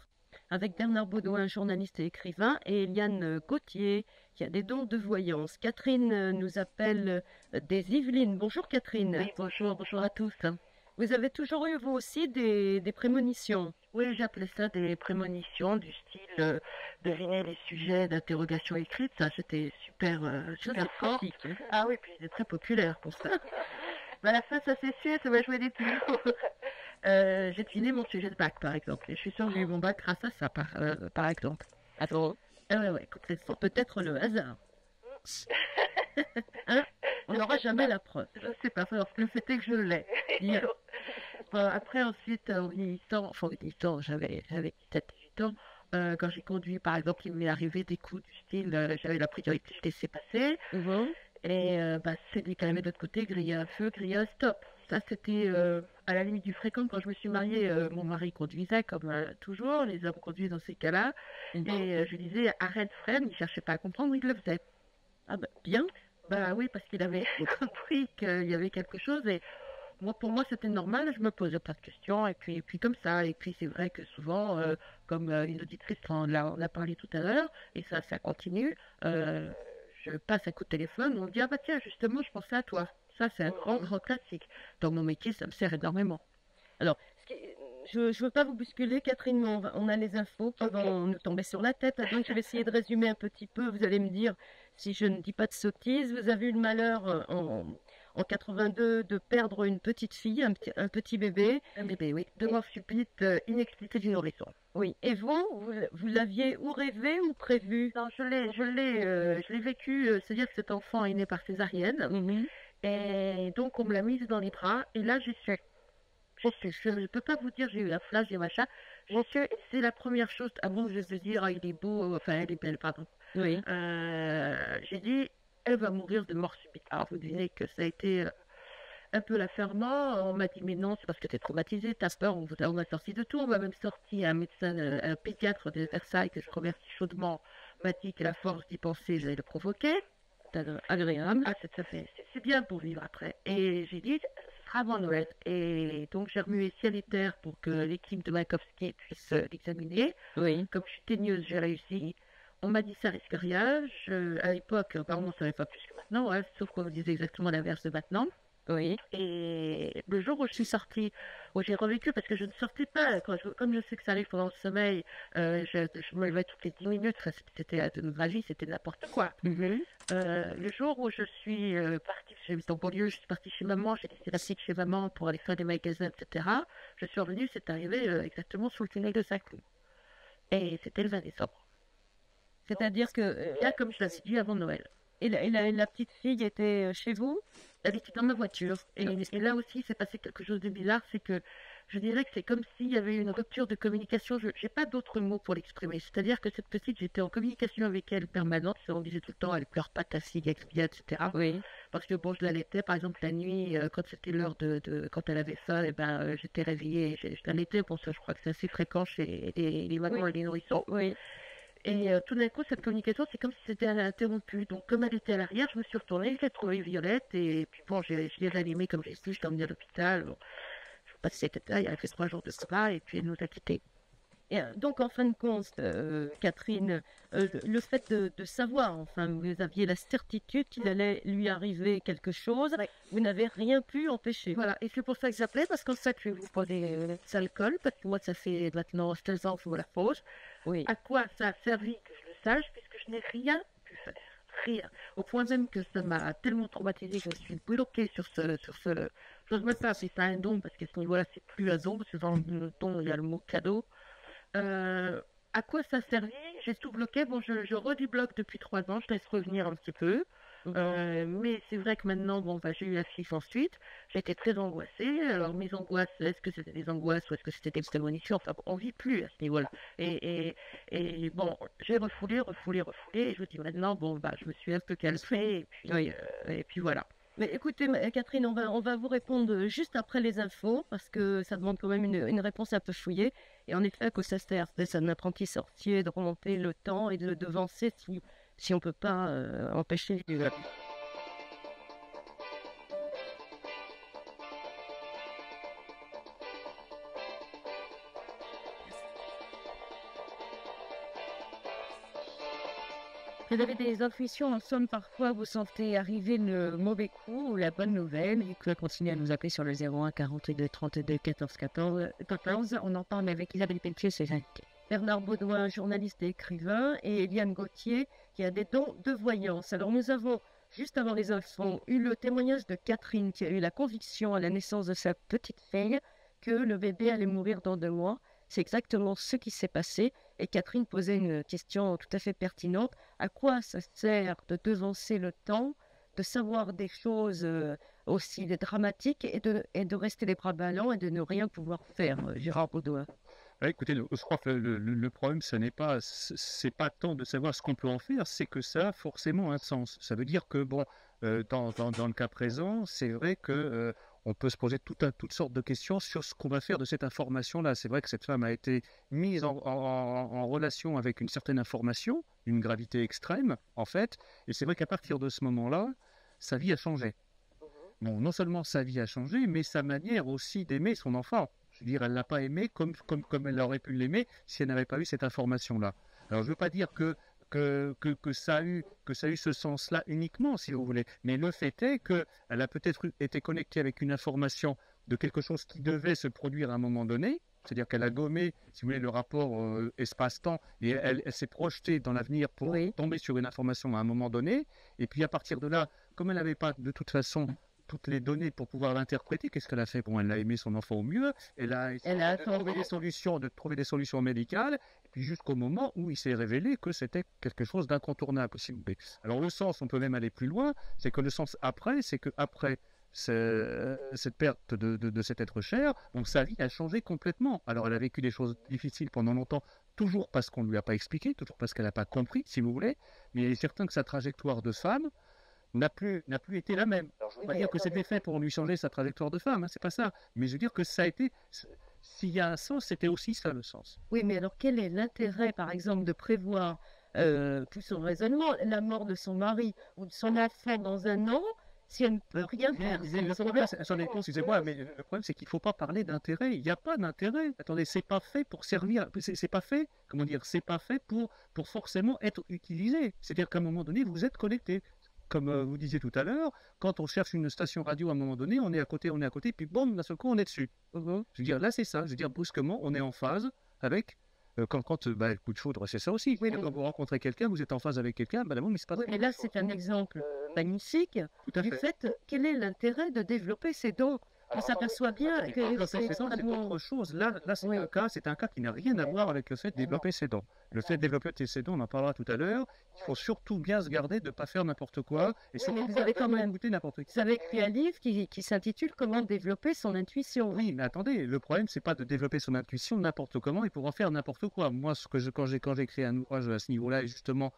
Avec Bernard Baudouin, journaliste et écrivain, et Eliane Gauthier, qui a des dons de voyance. Catherine nous appelle des Yvelines. Bonjour Catherine. Oui, bonjour à tous. Vous avez toujours eu, vous aussi, des prémonitions? Oui, j'appelais ça des prémonitions du style deviner les sujets d'interrogation écrite. Ça, c'était super fort. pratique, hein. Ah oui, puis c'est très populaire pour ça. Mais à la fin, ça s'est su, ça va jouer des tours. J'ai deviné mon sujet de bac, par exemple. Et je suis sûre que j'ai eu mon bac grâce à ça, par exemple. Attends, Ouais, écoute, c'est peut-être le hasard. Hein? On n'aura jamais la preuve. je sais pas, alors, le fait est que je l'ai. Bon, après, ensuite, en vieillissant, j'avais peut-être 18 ans, quand j'ai conduit, par exemple, il m'est arrivé des coups du style, j'avais la priorité, je laissais passer, Mhm. et celui qui allait de l'autre côté grillait un feu, grillait un stop. Ça, c'était à la limite du fréquent. Quand je me suis mariée, mon mari conduisait, comme toujours, les hommes conduisent dans ces cas-là, et je lui disais, arrête, freine, il ne cherchait pas à comprendre, il le faisait. Ah ben, bien. Bah oui, parce qu'il avait compris qu'il y avait quelque chose, et moi, pour moi, c'était normal, je me posais pas de questions, et puis comme ça. Et puis c'est vrai que souvent, comme une auditrice on l'a parlé tout à l'heure, et ça continue, je passe un coup de téléphone, on me dit, ah bah tiens, justement, je pensais à toi. Ça, c'est un grand classique. Dans mon métier, ça me sert énormément. Je ne veux pas vous bousculer, Catherine, mais on a les infos qui vont nous tomber sur la tête. Donc, je vais essayer de résumer un petit peu. Vous allez me dire si je ne dis pas de sottises. Vous avez eu le malheur en 82 de perdre une petite fille, un petit bébé. Un bébé, oui. De mort subite, inexpliquée du nourrisson. Oui. Et vous l'aviez ou rêvé ou prévu? Non, je l'ai vécu, c'est-à-dire que cet enfant est né par césarienne, Mhm. et donc on me l'a mise dans les bras, et là j'ai su. Je ne peux pas vous dire, j'ai eu un flash, j'ai machin. J'ai su, et c'est la première chose, avant de se dire, ah, il est beau, enfin elle est belle, pardon. Oui. J'ai dit, elle va mourir de mort subite. Alors vous devinez que ça a été un peu l'affairement. On m'a dit, mais non, c'est parce que tu es traumatisé, t'as peur, on m'a sorti de tout. On m'a même sorti un médecin, un pédiatre de Versailles, que je remercie chaudement, m'a dit que la force d'y penser, j'allais le provoquer. Agréable. Ah, c'est bien pour vivre après. Et j'ai dit, ce sera avant Noël. Et donc, j'ai remué ciel et terre pour que l'équipe de Makovsky puisse l'examiner. Oui. Comme je suis teigneuse, j'ai réussi. On m'a dit ça risque rien. À l'époque, apparemment, on ne savait pas plus que maintenant, hein, sauf qu'on me disait exactement l'inverse de maintenant. Oui. Et le jour où je suis sortie, où j'ai revécu, parce que je ne sortais pas, comme je sais que ça arrive pendant le sommeil, je me levais toutes les 10 minutes, enfin, c'était ma vie, c'était n'importe quoi. Le jour où je suis partie, j'habite en banlieue, je suis partie chez maman, j'ai laissé la petite chez maman pour aller faire des magasins, etc. Je suis revenue, c'est arrivé exactement sous le tunnel de Saint-Cloud. Et c'était le 20 décembre. C'est-à-dire que... Bien comme je l'avais dit avant Noël. Et la petite fille était chez vous? Elle était dans ma voiture. Et là aussi, c'est passé quelque chose de bizarre, c'est que je dirais que c'est comme s'il y avait une rupture de communication. Je n'ai pas d'autres mots pour l'exprimer. C'est-à-dire que cette petite, j'étais en communication avec elle permanente. On disait tout le temps, elle pleure pas ta fille, etc. Oui. Parce que bon, je l'allaitais, par exemple, la nuit, quand c'était l'heure quand elle avait ça, j'étais réveillée, je l'allaitais. Bon, ça, je crois que c'est assez fréquent chez les mamans et les nourrissons. Oui. Et tout d'un coup, cette communication, c'est comme si c'était interrompu. Donc, comme elle était à l'arrière, je me suis retournée, j'ai trouvé Violette, et puis bon, je l'ai réanimée comme j'ai su, je l'ai emmenée à l'hôpital. Bon, je ne sais pas si c'était ça, elle a fait 3 jours de coma, et puis elle nous a quittés. Et, donc, en fin de compte, Catherine, le fait de savoir, enfin, vous aviez la certitude qu'il allait lui arriver quelque chose, Ouais. vous n'avez rien pu empêcher. Voilà, et c'est pour ça que j'appelais, parce qu'en fait, je vais vous poser l'alcool, parce que moi, ça fait maintenant 16 ans que je me la pose. Oui. À quoi ça a servi que je le sache, puisque je n'ai rien pu faire. Rien. Au point même que ça m'a tellement traumatisée que je suis bloquée sur ce. Je ne sais pas si c'est un don, parce que ce niveau-là, c'est plus un don, parce que dans le don, il y a le mot cadeau. À quoi ça a servi? J'ai tout bloqué. Bon, je redébloque depuis 3 ans, je laisse revenir un petit peu. Mais c'est vrai que maintenant, bon, j'ai eu la fille ensuite. J'étais très angoissée. Alors, mes angoisses, est-ce que c'était des angoisses ou est-ce que c'était des prémonitions? Enfin, on vit plus à ce niveau-là. Et bon, j'ai refoulé. Et je me dis maintenant, bon, je me suis un peu calmée. Et puis voilà. Mais écoutez, Catherine, on va vous répondre juste après les infos, parce que ça demande quand même une réponse un peu fouillée. Et en effet, que ça sert, c'est un apprenti sorcier de remonter le temps et de le devancer si on ne peut pas empêcher les... Vous avez des intuitions, en somme, parfois vous sentez arriver le mauvais coup ou la bonne nouvelle. Vous pouvez continuer à nous appeler sur le 01 42 32 14 14. On en parle avec Isabelle Pelletier, c'est Bernard Baudouin, journaliste et écrivain, et Eliane Gauthier, qui a des dons de voyance. Alors nous avons, juste avant les infos, eu le témoignage de Catherine, qui a eu la conviction à la naissance de sa petite fille que le bébé allait mourir dans 2 mois. C'est exactement ce qui s'est passé. Et Catherine posait une question tout à fait pertinente. À quoi ça sert de devancer le temps, de savoir des choses aussi dramatiques et de rester les bras ballants et de ne rien pouvoir faire, Gérard Baudouin? Écoutez, je crois que le problème, c'est pas tant de savoir ce qu'on peut en faire, c'est que ça a forcément un sens. Ça veut dire que, bon, dans le cas présent, c'est vrai que on peut se poser toutes sortes de questions sur ce qu'on va faire de cette information-là. C'est vrai que cette femme a été mise en relation avec une certaine information, une gravité extrême, en fait, et c'est vrai qu'à partir de ce moment-là, sa vie a changé. Bon, non seulement sa vie a changé, mais sa manière aussi d'aimer son enfant. Je veux dire, elle ne l'a pas aimé comme elle aurait pu l'aimer si elle n'avait pas eu cette information-là. Alors, je ne veux pas dire que ça a eu ce sens-là uniquement, si vous voulez, mais le fait est qu'elle a peut-être été connectée avec une information de quelque chose qui devait se produire à un moment donné, c'est-à-dire qu'elle a gommé, si vous voulez, le rapport espace-temps, et elle s'est projetée dans l'avenir pour tomber sur une information à un moment donné, et puis à partir de là, comme elle n'avait pas de toute façon toutes les données pour pouvoir l'interpréter, qu'est-ce qu'elle a fait? Bon, elle a aimé son enfant au mieux, elle a essayé de trouver des solutions médicales, et puis jusqu'au moment où il s'est révélé que c'était quelque chose d'incontournable, si vous voulez. Alors le sens, on peut même aller plus loin, c'est que le sens après, c'est que après cette perte de cet être cher, donc sa vie a changé complètement. Alors elle a vécu des choses difficiles pendant longtemps, toujours parce qu'on ne lui a pas expliqué, toujours parce qu'elle n'a pas compris, si vous voulez, mais il est certain que sa trajectoire de femme n'a plus été la même. Alors, je ne veux pas dire que c'était fait pour lui changer sa trajectoire de femme, hein, c'est pas ça. Mais je veux dire que ça a été, s'il y a un sens, c'était aussi ça le sens. Oui, mais alors quel est l'intérêt, par exemple, de prévoir tout son raisonnement, la mort de son mari ou de son enfant dans 1 an, si elle ne peut rien faire? Excusez-moi, mais le problème, c'est qu'il ne faut pas parler d'intérêt. Il n'y a pas d'intérêt. Attendez, c'est pas fait pour servir. C'est pas fait, comment dire, c'est pas fait pour forcément être utilisé. C'est-à-dire qu'à un moment donné, vous êtes connecté. comme vous disiez tout à l'heure, quand on cherche une station radio à un moment donné, on est à côté, puis boum, d'un seul coup, on est dessus. Je veux dire, là, c'est ça. Je veux dire, brusquement, on est en phase avec... le coup de foudre, c'est ça aussi. Oui, Quand vous rencontrez quelqu'un, vous êtes en phase avec quelqu'un, ben, mais c'est pas Oui, mais là, c'est un exemple magnifique tout à du fait. fait quel est l'intérêt de développer ses dons. On s'aperçoit bien que Développer c'est ses dons, c'est extrêmement... autre chose. Là c'est Oui. un cas qui n'a rien à voir avec le fait de développer ses dons. Le fait de développer ses dons, on en parlera tout à l'heure. Il faut surtout bien se garder de ne pas faire n'importe quoi. Et surtout mais vous pas avez quand même- écouter n'importe qui. Vous avez écrit un livre qui s'intitule Comment développer son intuition. Oui, mais attendez, le problème, c'est pas de développer son intuition n'importe comment et pour en faire n'importe quoi. Moi, quand j'ai écrit un ouvrage à ce niveau-là, et justement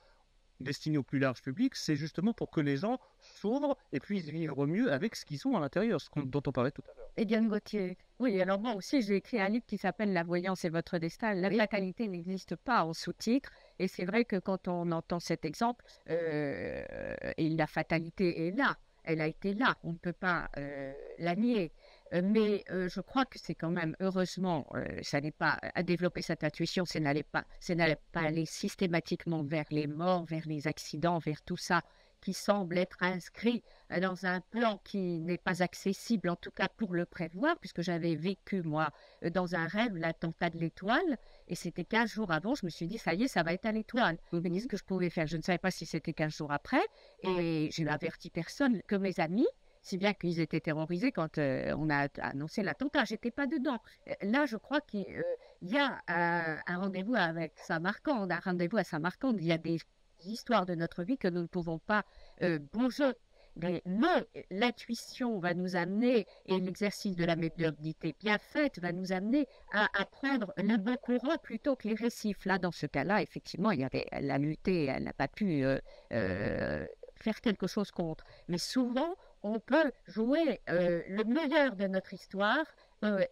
destiné au plus large public, c'est justement pour que les gens s'ouvrent et puissent vivre mieux avec ce qu'ils ont à l'intérieur, dont on parlait tout à l'heure. Et Diane Gauthier. Oui, alors moi aussi, j'ai écrit un livre qui s'appelle La voyance est votre destin. La fatalité n'existe pas en sous-titre. Et c'est vrai que quand on entend cet exemple, et la fatalité est là. Elle a été là. On ne peut pas la nier. Mais je crois que c'est quand même, heureusement, ça n'est pas à développer cette intuition, c'est n'allait pas aller systématiquement vers les morts, vers les accidents, vers tout ça qui semble être inscrit dans un plan qui n'est pas accessible, en tout cas pour le prévoir, puisque j'avais vécu, moi, dans un rêve, l'attentat de l'Étoile, et c'était 15 jours avant, je me suis dit, ça y est, ça va être à l'Étoile. Mais qu'est-ce que je pouvais faire? Je ne savais pas si c'était 15 jours après, et je n'avertis personne que mes amis, si bien qu'ils étaient terrorisés quand on a annoncé l'attentat. Je n'étais pas dedans. Là, je crois qu'il y a un rendez-vous avec Samarcande, un rendez-vous à Samarcande. Il y a des histoires de notre vie que nous ne pouvons pas bouger. Mais l'intuition va nous amener, et l'exercice de la médiumnité bien faite va nous amener à prendre le bon courant plutôt que les récifs. Là, dans ce cas-là, effectivement, elle a lutté, elle n'a pas pu faire quelque chose contre. Mais souvent, on peut jouer le meilleur de notre histoire,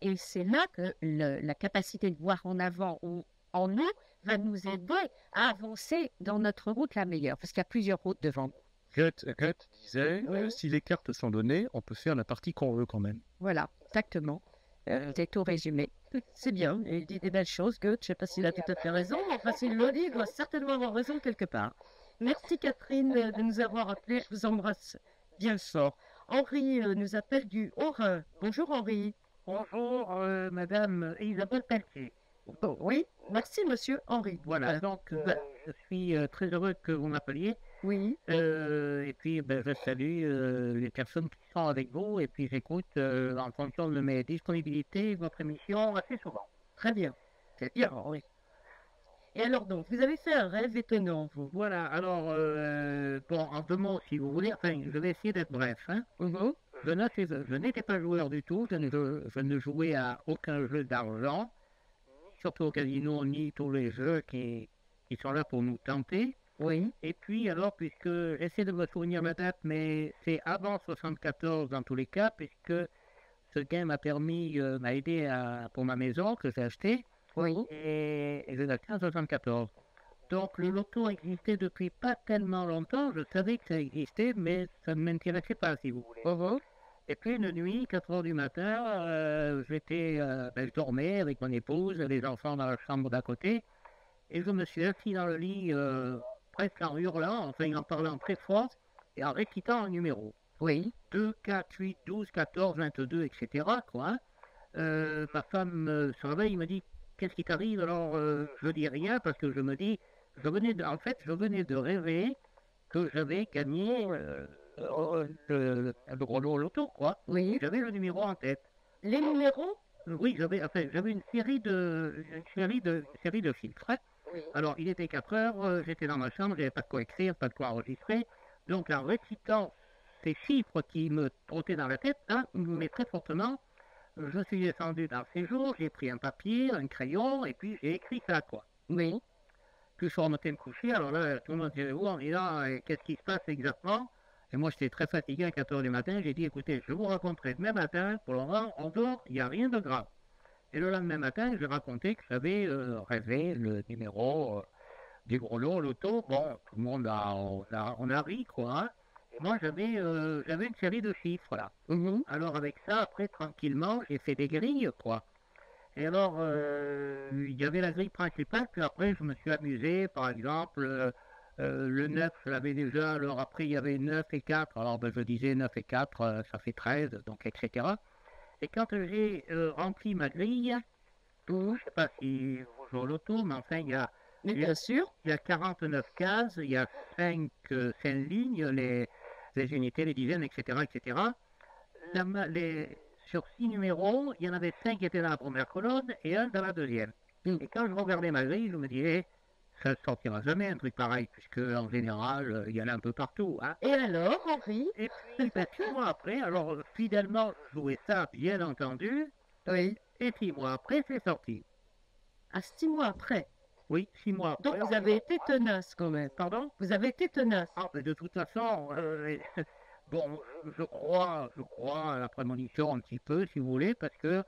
et c'est là que la capacité de voir en avant ou en nous va nous aider à avancer dans notre route la meilleure, parce qu'il y a plusieurs routes devant nous. Goethe disait, si les cartes sont données, on peut faire la partie qu'on veut quand même. Voilà, exactement. C'est tout résumé. C'est bien, il dit des belles choses, Goethe. Je ne sais pas s'il a tout à fait raison, mais enfin, s'il le dit, il doit certainement avoir raison quelque part. Merci Catherine de nous avoir appelé. Je vous embrasse bien fort. Henri nous appelle du Haut-Rhin. Bonjour Henri. Bonjour, Madame Isabelle Pelletier. Bon, oui, merci Monsieur Henri. Voilà, donc je suis très heureux que vous m'appeliez. Oui. Et puis, je salue les personnes qui sont avec vous et puis j'écoute en fonction de mes disponibilités votre émission assez souvent. Très bien. C'est bien, Henri. Et alors donc, vous avez fait un rêve étonnant, vous. Voilà, alors, bon, en 2 mots, si vous voulez, enfin, je vais essayer d'être bref. Hein. Je n'étais pas joueur du tout, je ne jouais à aucun jeu d'argent, surtout au casino, ni tous les jeux qui sont là pour nous tenter. Oui. Et puis, alors, puisque j'essaie de me souvenir la date, mais c'est avant 74 dans tous les cas, puisque ce game m'a aidé pour ma maison que j'ai achetée. Oui. Et je l'ai acheté en 74. Donc, le loto existait depuis pas tellement longtemps. Je savais que ça existait, mais ça ne m'intéressait pas, si vous voulez. Et puis, une nuit, 4 heures du matin, je dormais avec mon épouse, les enfants dans la chambre d'à côté. Et je me suis assis dans le lit, presque en hurlant, enfin en parlant très fort, et en récitant un numéro. Oui. 2, 4, 8, 12, 14, 22, etc. Quoi. Ma femme se réveille, me dit, qu'est-ce qui t'arrive? Alors, je dis rien, parce que je me dis, je venais de rêver que j'avais gagné le gros lot au loto, quoi. Oui. J'avais le numéro en tête. Les numéros? Oui, j'avais une série de chiffres. Hein. Oui. Alors, il était 4 heures, j'étais dans ma chambre, j'avais pas de quoi écrire, pas de quoi enregistrer. Donc, en récitant ces chiffres qui me trottaient dans la tête, hein, mais très fortement, je suis descendu dans ces jours, j'ai pris un papier, un crayon, et puis j'ai écrit ça, quoi. Oui. Puis je suis remonté me coucher, alors là, tout le monde disait, où en disant, qu'est-ce qui se passe exactement? Et moi, j'étais très fatigué à 4 heures du matin, j'ai dit, écoutez, je vous raconterai demain matin, pour le moment, en dehors, il n'y a rien de grave. Et le lendemain matin, je racontais que j'avais rêvé le numéro du gros lot, l'auto. Bon, tout le monde on a ri, quoi. Hein. Et moi, j'avais une série de chiffres, là. Alors, avec ça, après, tranquillement, j'ai fait des grilles, quoi. Et alors, il y avait la grille principale, puis après, je me suis amusé, par exemple, Le 9, je l'avais déjà, alors après il y avait 9 et 4, alors ben, je disais 9 et 4, ça fait 13, donc etc. Et quand j'ai rempli ma grille, je ne sais pas si vous jouez au loto, mais enfin Mais bien sûr. il y a 49 cases, il y a 5 lignes, les unités, les dizaines, etc. etc. Sur 6 numéros, il y en avait 5 qui étaient dans la première colonne et un dans la deuxième. Et quand je regardais ma grille, je me disais, ça ne sortira jamais un truc pareil, puisque en général, il y en a un peu partout. Hein. Et alors, Henri? Et puis, ben, 6 mois après, alors fidèlement, je jouais ça, bien entendu, Oui. et 6 mois après, c'est sorti. À 6 mois après. Oui, 6 mois après. Donc vous avez été tenace quand même. Pardon? Vous avez été tenace. Ah, mais de toute façon, bon, je crois à la prémonition un petit peu, si vous voulez, parce que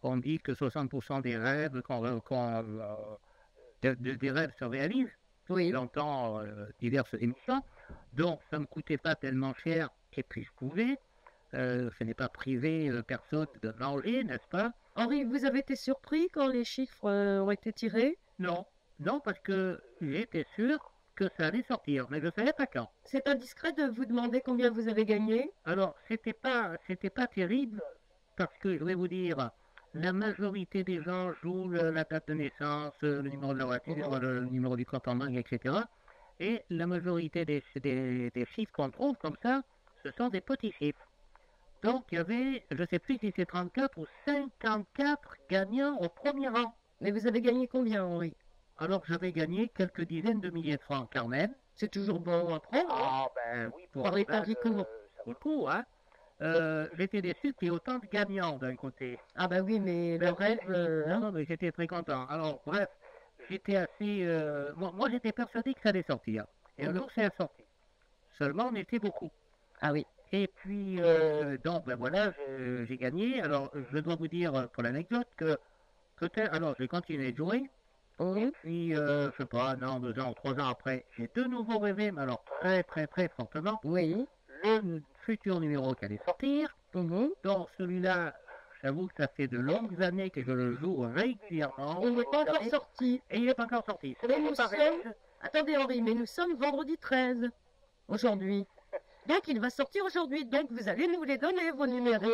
on dit que 60% des rêves, des rêves se réalisent. Oui. J'entends diverses émissions, donc ça ne me coûtait pas tellement cher, et puis je pouvais. Ce n'est pas privé personne de manger, n'est-ce pas? Henri, vous avez été surpris quand les chiffres ont été tirés? Non, non, parce que j'étais sûr que ça allait sortir, mais je ne savais pas quand. C'est indiscret de vous demander combien vous avez gagné? Alors, c'était pas terrible, parce que je vais vous dire, la majorité des gens jouent la date de naissance, le numéro de la voiture, le numéro du compte en banque, etc. Et la majorité des chiffres qu'on trouve comme ça, ce sont des petits chiffres. Donc, il y avait, je ne sais plus si c'est 34 ou 54 gagnants au premier rang. Mais vous avez gagné combien, Henri? Alors, j'avais gagné quelques dizaines de milliers de francs quand même. C'est toujours bon à prendre. Ah, ben oui, pour Par les paris courts. ça vaut le coup, hein. J'étais déçu qu'il y ait autant de gagnants d'un côté. Ah bah oui, mais le rêve... hein. Non, mais j'étais très content. Alors, bref, j'étais assez... moi, j'étais persuadé que ça allait sortir. Et alors, ça a sorti. Seulement, on était beaucoup. Ah oui. Et puis, donc, ben voilà, j'ai gagné. Alors, je dois vous dire, pour l'anecdote, que peut-être... Alors, j'ai continué de jouer. Et puis, je sais pas, 1 an, 2 ans, 3 ans après, j'ai de nouveau rêvé, mais alors très, très, très fortement. Oui. Le futur numéro qui allait sortir. Donc, celui-là, j'avoue que ça fait de longues années que je le joue régulièrement. Il n'est pas encore sorti. Et il n'est pas encore sorti. Mais nous sommes... Attendez, Henri, mais nous sommes vendredi 13, aujourd'hui. Donc, il va sortir aujourd'hui. Donc, vous allez nous les donner, vos numéros.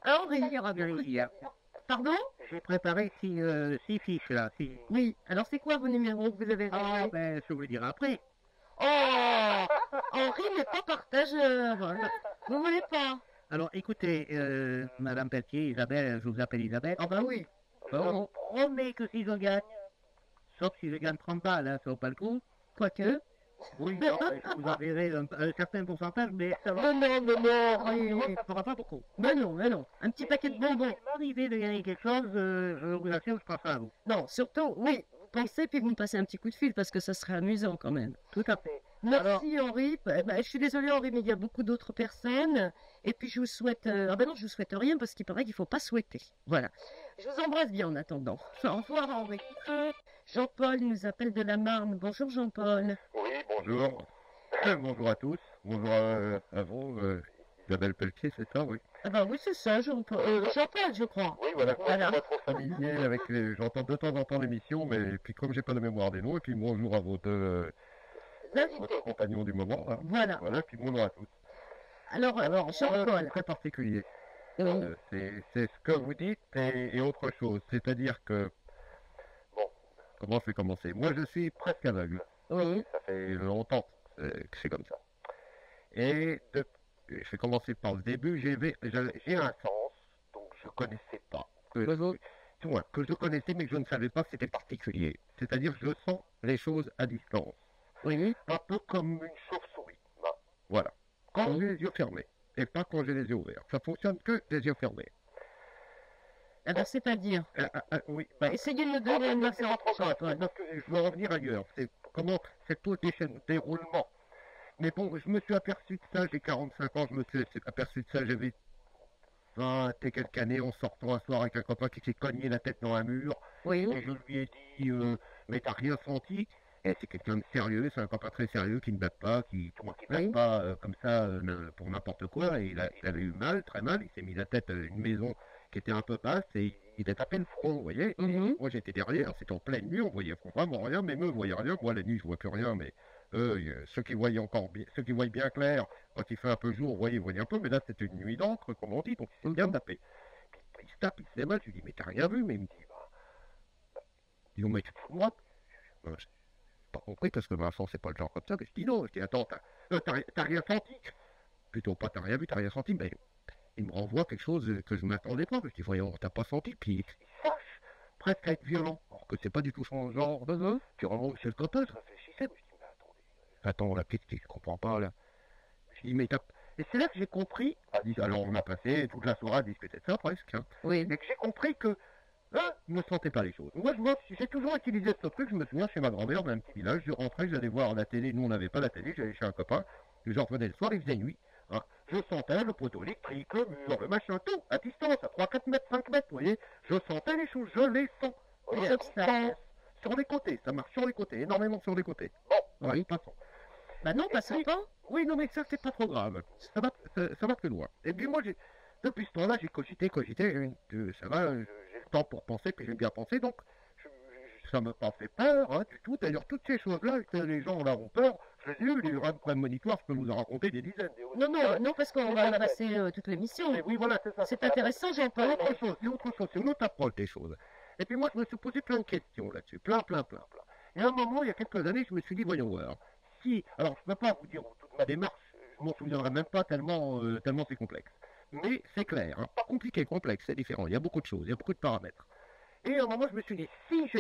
Henri, il y aura beaucoup de... Pardon? J'ai préparé 6 fiches, là. Oui. Alors, c'est quoi vos numéros que vous avez Ah, rêvé? ben, je vous le dirai après. Oh! Henri n'est pas partageur. Vous voulez pas? Alors, écoutez, Madame Pelletier, Isabelle, je vous appelle Isabelle. Ah bah oui. Je vous promets que si je gagne, sauf si je gagne 30 balles, hein, ça vaut pas le coup. Quoique. Oui, non, je vous enverrai un certain pourcentage, mais ça va. Mais non, Henri. Ça fera pas beaucoup. Mais non. Un petit paquet de bonbons. Si m'arrivait de gagner quelque chose, je vous assure, je prends ça à vous. Non, surtout, oui. Vous pensez, puis vous me passez un petit coup de fil parce que ça serait amusant quand même. Tout à fait. Merci Henri. Je suis désolée Henri, mais il y a beaucoup d'autres personnes. Et puis je vous souhaite... Ah ben non, je vous souhaite rien parce qu'il paraît qu'il ne faut pas souhaiter. Voilà. Je vous embrasse bien en attendant. Au revoir Henri. Jean-Paul nous appelle de la Marne. Bonjour Jean-Paul. Oui, bonjour. Bonjour à tous. Bonjour à vous. Isabelle Pelletier, c'est ça, oui. Ah ben oui, c'est ça, Jean-Paul. Jean-Paul, je crois. Oui, voilà. Voilà. Pas trop familier avec les... J'entends de temps en temps l'émission, mais puis comme j'ai pas de mémoire des noms, et puis bonjour à votre compagnon du moment. Hein. Voilà. Voilà, puis bonjour à tous. Alors Jean-Paul. C'est très particulier. Oui. C'est ce que vous dites et autre chose. C'est-à-dire que... Bon, comment je vais commencer? Moi, je suis presque aveugle. Oui. Ça fait longtemps que c'est comme ça. Et je vais commencer par le début. J'ai un sens, donc je connaissais pas. Que je connaissais, mais que je ne savais pas que c'était particulier. C'est-à-dire que je sens les choses à distance. Oui. Un peu comme une chauve-souris. Voilà. Quand j'ai les yeux fermés. Et pas quand j'ai les yeux ouverts. Ça fonctionne que les yeux fermés. Ah ben, c'est-à-dire. Oui. Essayez de me donner une affaire Parce que je veux revenir ailleurs. C'est comment c'est tout le déroulement. Mais bon, je me suis aperçu de ça, j'ai 45 ans, je me suis aperçu de ça, j'avais 20 et quelques années en sortant un soir avec un copain qui s'est cogné la tête dans un mur. Oui. Et je lui ai dit, mais t'as rien senti? Et c'est quelqu'un de sérieux, c'est un copain très sérieux qui ne batte pas, qui batte pas comme ça pour n'importe quoi. Et il avait eu mal, très mal, il s'est mis la tête à une maison qui était un peu basse et il a tapé le front, vous voyez. Moi, j'étais derrière, c'était en pleine nuit, on voyait vraiment rien, même eux ne voyaient rien. Moi, la nuit, je vois plus rien, mais eux, ceux qui voyaient encore bien, ceux qui voyaient bien clair, quand il fait un peu jour, vous voyez un peu, mais là, c'était une nuit d'encre, comme on dit, donc il s'est bien tapé. Puis, il se tape, il se fait mal, je lui dis, mais t'as rien vu, mais il me dit, dis donc, mais tu te fous de moi? J'ai pas compris, parce que Vincent, c'est pas le genre comme ça, mais je dis non, je dis, attends, t'as rien senti? Plutôt pas, t'as rien vu, t'as rien senti, mais il me renvoie quelque chose que je ne m'attendais pas. Je dis, voyons, t'as pas senti, puis il fâche, presque à être violent, alors que c'est pas du tout son genre. Tu renvoies chez le copain, je réfléchissais, je dis, mais attends, la petite, je comprends pas, là. Je dis, mais t'as... Et c'est là que j'ai compris, alors on a passé toute la soirée à discuter de ça, presque, hein. Oui. Mais que j'ai compris que, là, je ne sentais pas les choses. Moi, j'ai toujours utilisé ce truc, je me souviens, chez ma grand-mère, dans un petit village, je rentrais, j'allais voir la télé, nous on n'avait pas la télé, j'allais chez un copain, je revenais le soir, il faisait nuit. Hein. Je sentais le poteau électrique, le mur, le machin, tout, à distance, à 3, 4 mètres, 5 mètres, vous voyez. Je sentais les choses, je les sens. Sur les côtés, ça marche sur les côtés, énormément sur les côtés. Bon, oui, passons. Non, passons pas. Oui, non, mais ça, c'est pas trop grave. Ça va plus loin. Et puis moi, depuis ce temps-là, j'ai cogité, ça va, j'ai le temps pour penser, puis j'aime bien penser, donc ça m'a pas fait peur, hein, du tout. D'ailleurs, toutes ces choses-là, que les gens là ont peur, je les ai eu, les problèmes monitoires, je peux vous en raconter des dizaines. Non, parce qu'on va passer toute l'émission. Oui, voilà, c'est ça. C'est intéressant, j'ai pas autre chose, c'est une autre approche des choses. Et puis moi, je me suis posé plein de questions là-dessus, plein. Et à un moment, il y a quelques années, je me suis dit, voyons voir, alors je ne peux pas vous dire toute ma démarche, je m'en souviendrai même pas tellement c'est complexe. Mais c'est clair, hein, pas compliqué, complexe, c'est différent, il y a beaucoup de choses, il y a beaucoup de paramètres. Et à un moment, je me suis dit, si je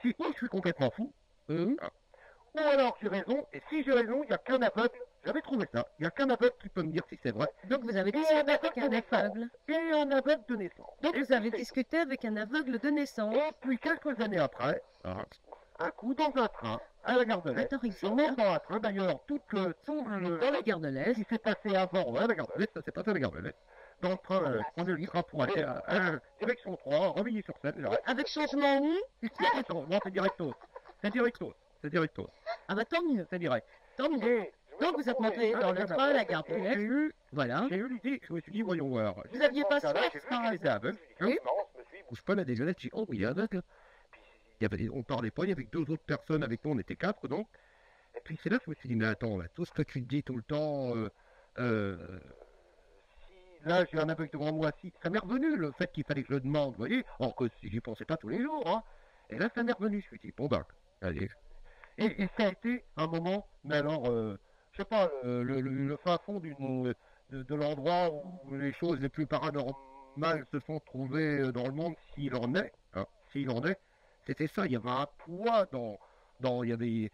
suis complètement fou, ou alors j'ai raison, et si j'ai raison, il n'y a qu'un aveugle, j'avais trouvé ça, il n'y a qu'un aveugle qui peut me dire si c'est vrai. Donc vous avez discuté avec un aveugle. Et un aveugle de naissance. Donc vous avez discuté avec un aveugle de naissance. Et puis quelques années après, un coup dans un train, à la gare de l'Est. On est dans un train, d'ailleurs, tout dans la gare de l'Est. Ce qui s'est passé avant, à la gare de l'Est, ça s'est passé à la gare de l'Est. Dans le train, on est libre pour aller à direction 3, Revilly-sur-Seine. Avec changement où? Non, c'est directos. Ah bah tant mieux. C'est direct. Tant mieux. Donc vous êtes monté dans le train à la gare de l'Est. Voilà. J'ai eu l'idée, je me suis dit, voyons voir. Vous aviez pas ça? J'étais aveugle. Oui. Je pas la déjeunette, j'ai dit, oh, il est aveugle. On parlait pas, il y avait 2 autres personnes avec nous, on était 4 donc. Et puis c'est là que je me suis dit, mais attends, là, tout ce que tu te dis tout le temps, là j'ai un aveugle devant moi, ça m'est revenu le fait qu'il fallait que je le demande, vous voyez, alors que j'y pensais pas tous les jours, hein. Et là ça m'est revenu, je me suis dit, bon ben, allez. Et ça a été un moment, mais alors, je sais pas, le fin fond de l'endroit où les choses les plus paranormales se sont trouvées dans le monde, s'il en est, c'était ça, il y avait un poids il y avait,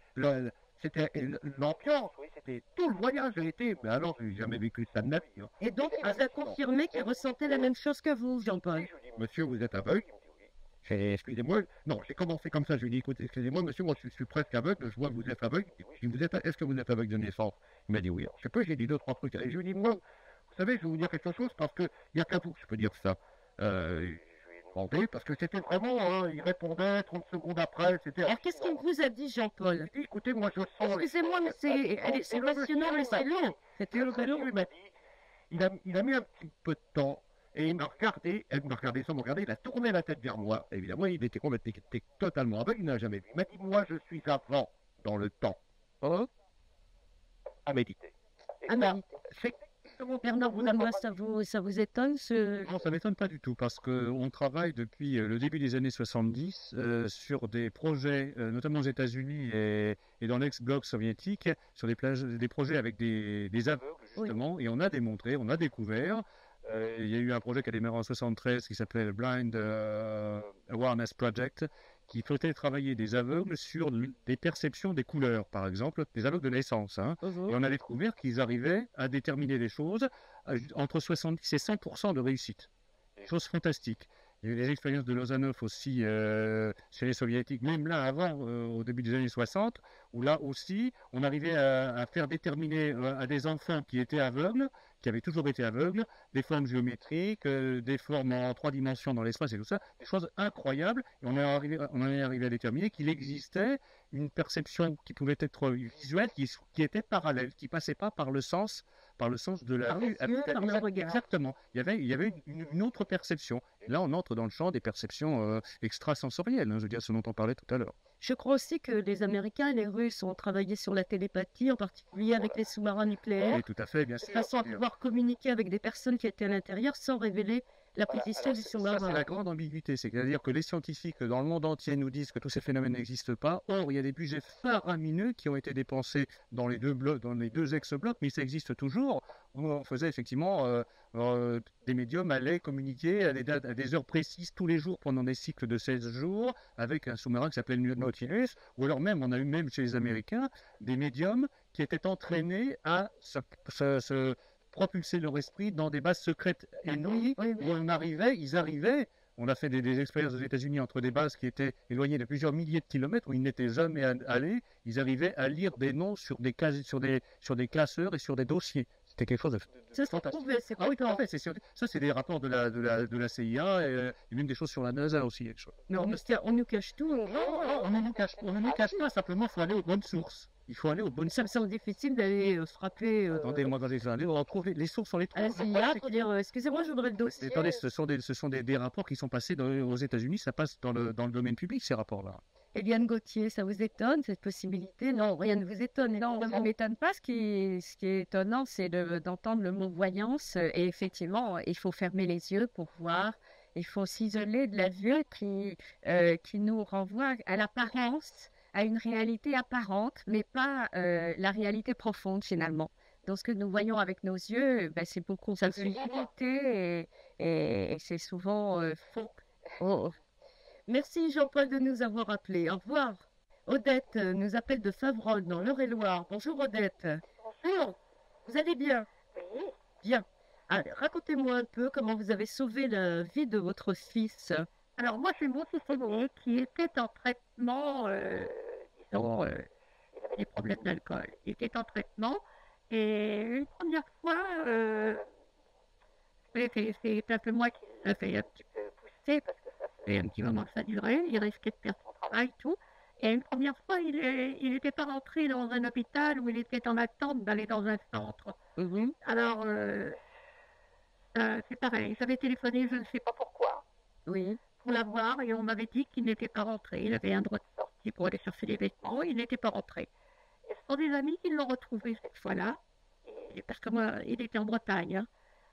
c'était l'ambiance, oui, c'était tout le voyage a été, mais alors j'ai jamais vécu ça de ma vie. Hein. Et donc il vous a confirmé qu'il ressentait la même chose que vous, Jean-Paul? Oui, je lui ai dit, monsieur, vous êtes aveugle? Il me dit oui. Excusez-moi, non, j'ai commencé comme ça, je lui ai dit, écoutez, excusez-moi, monsieur, moi je suis presque aveugle, je vois que vous êtes aveugle. Je lui ai dit, est-ce que vous êtes aveugle de naissance? Il m'a dit oui. Alors, je sais pas, j'ai dit 2-3 trucs. Et je lui ai dit, moi, vous savez, je vais vous dire quelque chose, parce qu'il n'y a qu'à vous que je peux dire ça. Parce que c'était vraiment, hein, il répondait 30 secondes après, c'était... Alors qu'est-ce qu'il vous a dit, Jean-Paul? Il dit, écoutez, moi je sens... Excusez-moi, mais c'est passionnant, mais c'est long. C'était le monsieur, il m'a dit, il a mis un petit peu de temps, et il m'a regardé, il a tourné la tête vers moi, évidemment, il était totalement aveugle, il n'a jamais vu. Il m'a dit, moi je suis avant, dans le temps, à méditer. À méditer. C'est... Bernard Boulamois, ça vous étonne Non, ça ne m'étonne pas du tout parce qu'on travaille depuis le début des années 70 sur des projets, notamment aux États-Unis et dans l'ex-bloc soviétique, sur des projets avec des aveugles justement, et on a démontré, on a découvert. Il y a eu un projet qui a démarré en 73 qui s'appelait le Blind Awareness Project, qui faisait travailler des aveugles sur des perceptions des couleurs, par exemple, des aveugles de naissance. Hein. Et on a découvert qu'ils arrivaient à déterminer les choses entre 70 et 100% de réussite. Chose fantastique. Il y a eu des expériences de Lozanov aussi chez les soviétiques, même là avant, au début des années 60, où là aussi, on arrivait à faire déterminer à des enfants qui étaient aveugles, qui avaient toujours été aveugles, des formes géométriques, des formes en 3 dimensions dans l'espace et tout ça, des choses incroyables. Et on est arrivé à déterminer qu'il existait une perception qui pouvait être visuelle, qui était parallèle, qui passait pas par le sens par le sens de la Par vue. les yeux, par le regard. Exactement. Il y avait une autre perception. Et là, on entre dans le champ des perceptions extrasensorielles, hein, je veux dire, ce dont on parlait tout à l'heure. Je crois aussi que les Américains et les Russes ont travaillé sur la télépathie, en particulier avec les sous-marins nucléaires, Oui, tout à fait, bien de sûr. façon à pouvoir communiquer avec des personnes qui étaient à l'intérieur sans révéler la position du Ça, c'est sous-marin. la grande ambiguïté, c'est-à-dire que les scientifiques dans le monde entier nous disent que tous ces phénomènes n'existent pas. Or, il y a des budgets faramineux qui ont été dépensés dans les deux blocs, dans les deux ex-blocs, mais ça existe toujours. Où on faisait effectivement des médiums allaient communiquer à des heures précises tous les jours pendant des cycles de 16 jours avec un sous-marin qui s'appelait le Nautilus. Ou alors même, on a eu même chez les Américains des médiums qui étaient entraînés à se propulser leur esprit dans des bases secrètes ennemies où ils arrivaient. On a fait des expériences aux États-Unis entre des bases qui étaient éloignées de plusieurs milliers de kilomètres où ils n'étaient jamais allés. Ils arrivaient à lire des noms sur des classeurs et sur des dossiers. C'était quelque chose de Ça, c'est fantastique. prouvé, c'est Ah oui, tout à prouvé. fait. Ça, c'est des rapports de la CIA et même des choses sur la NASA aussi. Non, mais on nous cache tout. On ne nous cache pas. Simplement, il faut aller aux bonnes sources. Il faut aller aux bonnes Ça me semble difficile d'aller frapper Attendez, moi, dans les années, on retrouve les sources, on les à la trouve. CIA pour dire excusez-moi, je voudrais le dossier. Attendez, ce sont des rapports qui sont passés aux États-Unis, ça passe dans le domaine public, ces rapports-là. Eliane Gauthier, ça vous étonne cette possibilité? Non, rien ne vous étonne. Non, ça ne m'étonne pas. Ce qui est étonnant, c'est d'entendre le mot voyance. Et effectivement, il faut fermer les yeux pour voir. Il faut s'isoler de la vue qui nous renvoie à l'apparence, à une réalité apparente, mais pas la réalité profonde finalement. Donc ce que nous voyons avec nos yeux, ben, c'est beaucoup de subtilité et c'est souvent faux. Oh. Merci Jean-Paul de nous avoir appelés. Au revoir. Odette nous appelle de Favrolles dans l'Eure-et-Loire. Bonjour Odette. Bonjour. Vous allez bien? Oui, Bien. Allez, racontez-moi un peu comment vous avez sauvé la vie de votre fils. Alors moi, c'est mon fils aîné qui était en traitement, disons, il avait des problèmes d'alcool. Il était en traitement et une première fois, c'est un peu moi qui l'a fait un petit peu pousser parce que ça fait un petit moment que ça durait. Il risquait de perdre son travail et tout. Et une première fois, il n'était pas rentré dans un hôpital où il était en attente d'aller dans un centre. Alors, c'est pareil, j'avais téléphoné, je ne sais pas pourquoi, Oui. pour l'avoir et on m'avait dit qu'il n'était pas rentré. Il avait un droit de sortie pour aller chercher des vêtements, il n'était pas rentré. Et ce sont des amis qui l'ont retrouvé cette fois-là, parce que moi, il était en Bretagne. Hein.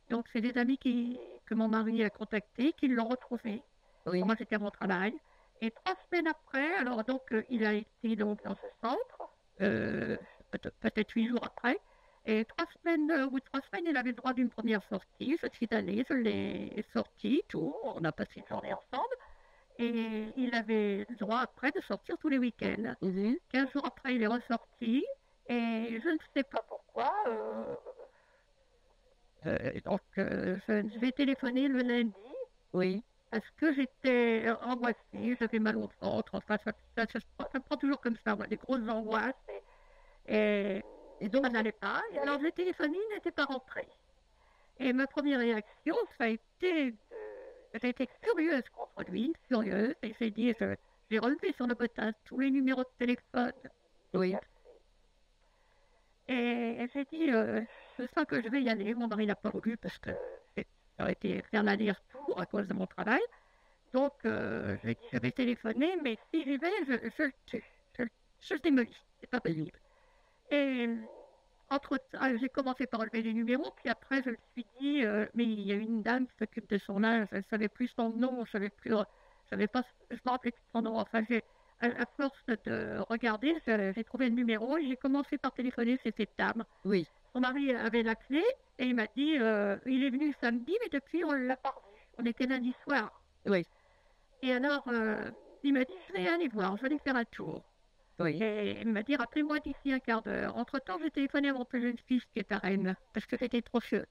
Donc c'est des amis que mon mari a contactés, qui l'ont retrouvé. Oui. Moi, j'étais à mon travail. Et 3 semaines après, alors donc il a été donc dans ce centre, peut-être 8 jours après. Et 3 semaines ou 3 semaines, il avait le droit d'une première sortie. Je suis allée, je l'ai sorti, tout. On a passé une journée ensemble. Et il avait le droit après de sortir tous les week-ends. 15 jours après, il est ressorti. Et je ne sais pas pourquoi. Donc, je vais téléphoner le lundi. Oui. Parce que j'étais angoissée, j'avais mal au ventre. Enfin, ça prend toujours comme ça, moi, des grosses angoisses. Et donc, ça n'allait pas. Et alors, j'ai téléphoné, il n'était pas rentré. Et ma première réaction, ça a été furieuse contre lui, furieuse. Et j'ai dit, j'ai relevé sur le bottin tous les numéros de téléphone. Oui. Et j'ai dit, je sens que je vais y aller. Mon mari n'a pas voulu parce que ça aurait été faire l'aller-retour à cause de mon travail. Donc, j'avais téléphoné, mais si j'y vais, je le tue. Je le démolis. C'est pas possible. Et entre-temps, j'ai commencé par relever les numéros, puis après, je me suis dit, mais il y a une dame qui s'occupe de son âge, elle ne savait plus son nom, je ne me rappelais plus son nom. Enfin, à force de regarder, j'ai trouvé le numéro et j'ai commencé par téléphoner chez cette dame. Oui. Son mari avait la clé et il m'a dit, il est venu samedi, mais depuis, on ne l'a pas revu. On était lundi soir. Oui. Et alors, il m'a dit, je vais aller voir, je vais aller faire un tour. Oui. Et il m'a dit, rappelez-moi d'ici un quart d'heure. Entre-temps, j'ai téléphoné à mon plus jeune fils qui est à Rennes, parce que j'étais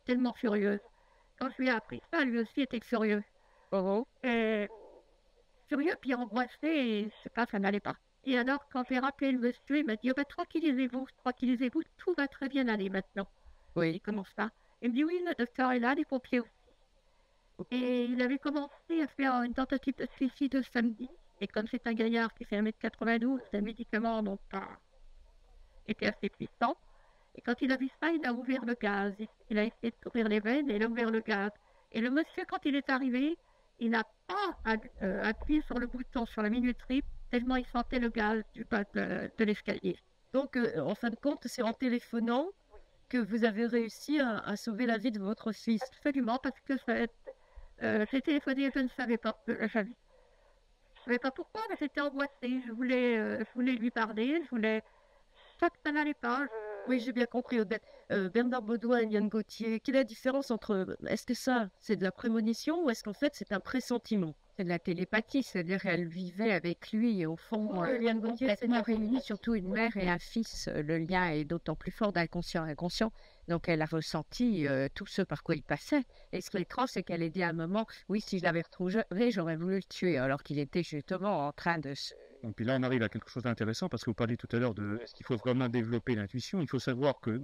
tellement furieuse. Quand je lui ai appris ça, lui aussi était furieux. Et furieux, puis angoissé, et je sais pas, ça n'allait pas. Et alors, quand j'ai rappelé le monsieur, il m'a dit, oh, ben, tranquillisez-vous, tout va très bien aller maintenant. Oui. Il commence pas. Il me dit, oui, le docteur est là, les pompiers aussi. Et il avait commencé à faire une tentative de suicide le samedi. Et comme c'est un gaillard qui fait 1m92, les médicaments n'ont pas été assez puissants. Et quand il a vu ça, il a ouvert le gaz. Il a essayé d'ouvrir les veines et il a ouvert le gaz. Et le monsieur, quand il est arrivé, il n'a pas appuyé sur le bouton, sur la minuterie, tellement il sentait le gaz du bas de l'escalier. Donc, en fin de compte, c'est en téléphonant que vous avez réussi à sauver la vie de votre fils. Absolument, parce que j'ai téléphoné, je ne savais pas. Je ne savais pas pourquoi, mais j'étais angoissée. Je voulais lui parler, ça n'allait pas. Oui, j'ai bien compris, Odette. Bernard Baudouin et Yann Gauthier, quelle est la différence entre... Est-ce que ça, c'est de la prémonition ou est-ce qu'en fait, c'est un pressentiment? C'est de la télépathie, c'est-à-dire qu'elle vivait avec lui et au fond, Yann Gauthier, c'est complètement réunis, surtout une mère et un fils. Le lien est d'autant plus fort d'inconscient à inconscient. Donc elle a ressenti tout ce par quoi il passait. Et ce qui est étrange, c'est qu'elle a dit à un moment, oui, si je l'avais retrouvé, j'aurais voulu le tuer, alors qu'il était justement en train de se... Et puis là, on arrive à quelque chose d'intéressant parce que vous parliez tout à l'heure de est-ce qu'il faut vraiment développer l'intuition. Il faut savoir que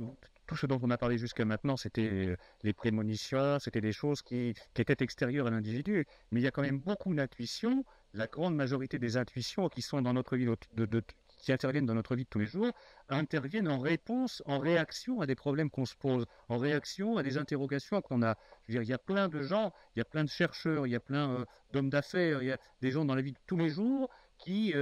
tout ce dont on a parlé jusqu'à maintenant, c'était les prémonitions, c'était des choses qui étaient extérieures à l'individu. Mais il y a quand même beaucoup d'intuitions. La grande majorité des intuitions qui sont dans notre vie, qui interviennent dans notre vie de tous les jours, interviennent en réponse, en réaction à des problèmes qu'on se pose, en réaction à des interrogations qu'on a. Je veux dire, il y a plein de gens, il y a plein de chercheurs, il y a plein d'hommes d'affaires, il y a des gens dans la vie de tous les jours qui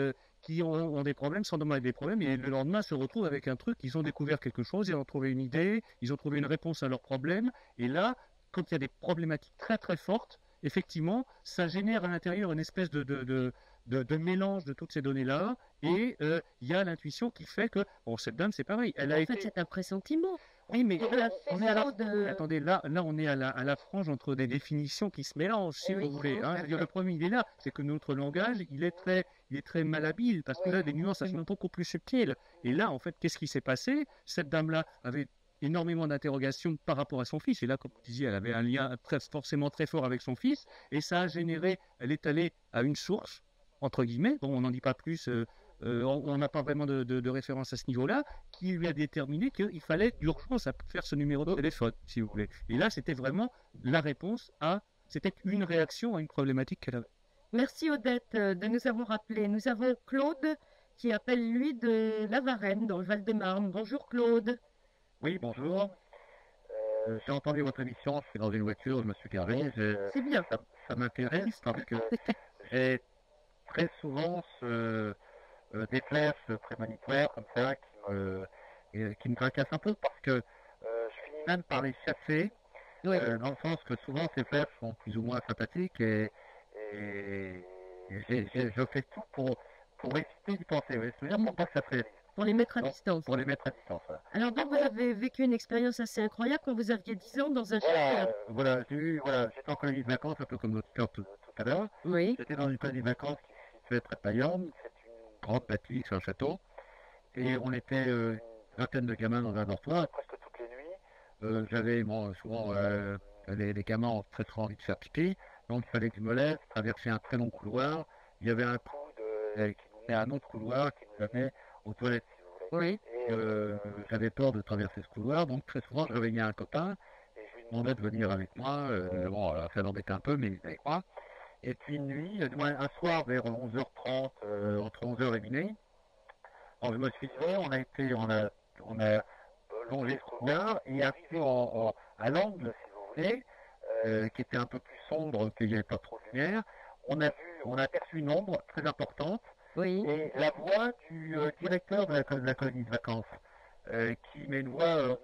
ont des problèmes, sans demander des problèmes, et le lendemain se retrouvent avec un truc, ils ont découvert quelque chose, ils ont trouvé une idée, ils ont trouvé une réponse à leurs problèmes, et là, quand il y a des problématiques très très fortes, effectivement, ça génère à l'intérieur une espèce de mélange de toutes ces données-là, et il y a l'intuition qui fait que, bon, cette dame, c'est pareil, elle a En fait, c'est un pressentiment. Oui, mais on est attendez, là, on est à la frange entre des définitions qui se mélangent, si vous voulez. Hein. Je veux dire, le premier, il est là, c'est que notre langage, il est très malhabile, parce que là, des nuances sont beaucoup plus subtiles. Et là, en fait, qu'est-ce qui s'est passé? Cette dame-là avait énormément d'interrogations par rapport à son fils. Et là, comme vous disiez, elle avait un lien forcément très fort avec son fils. Et ça a généré, elle est allée à une source, entre guillemets, bon, on n'en dit pas plus... on n'a pas vraiment de référence à ce niveau-là, qui lui a déterminé qu'il fallait d'urgence faire ce numéro de téléphone, si vous voulez. Et là, c'était vraiment la réponse c'était une réaction à une problématique qu'elle avait. Merci Odette de nous avoir appelés. Nous avons Claude qui appelle lui de La Varenne, dans le Val-de-Marne. Bonjour Claude. Oui, bonjour. J'ai entendu votre émission, je suis dans une voiture, je me suis garé. C'est bien. Ça m'intéresse parce que j'ai très souvent des flèches prémonitoires comme ça qui me tracassent un peu parce que je finis même par les chasser, dans le sens que souvent ces flèches sont plus ou moins sympathiques et je fais tout pour éviter d'y penser, c'est-à-dire pour pas que ça se réalise. Pour les mettre à distance. Pour les mettre à distance, voilà. Alors donc vous avez vécu une expérience assez incroyable quand vous aviez 10 ans dans un château. Voilà, j'étais en colonie de vacances, un peu comme notre cœur tout à l'heure. Oui. J'étais dans une colonie de vacances qui se situait près de Bayonne. Grande bâtisse sur un château, et on était une vingtaine de gamins dans un dortoir, presque toutes les nuits. J'avais souvent les gamins ont très très envie de faire pipi, donc il fallait que je me lève, traverser un très long couloir. Il y avait un coude qui nous menait à un autre couloir qui nous amenait aux toilettes, si vous voulez. Oui. Et j'avais peur de traverser ce couloir, donc très souvent je réveillais un copain et je lui demandais de venir avec moi. Bon, ça m'embêtait un peu, mais il venait avec moi. Et puis une nuit, un soir vers 11h30, entre 11h et minuit, je me suis levé, on a longé ce couloir et arrivé à l'angle, si vous voulez, qui était un peu plus sombre, qu'il n'y avait pas trop de lumière. On a aperçu une ombre très importante, et la voix du directeur de la colonie de vacances, qui met une voix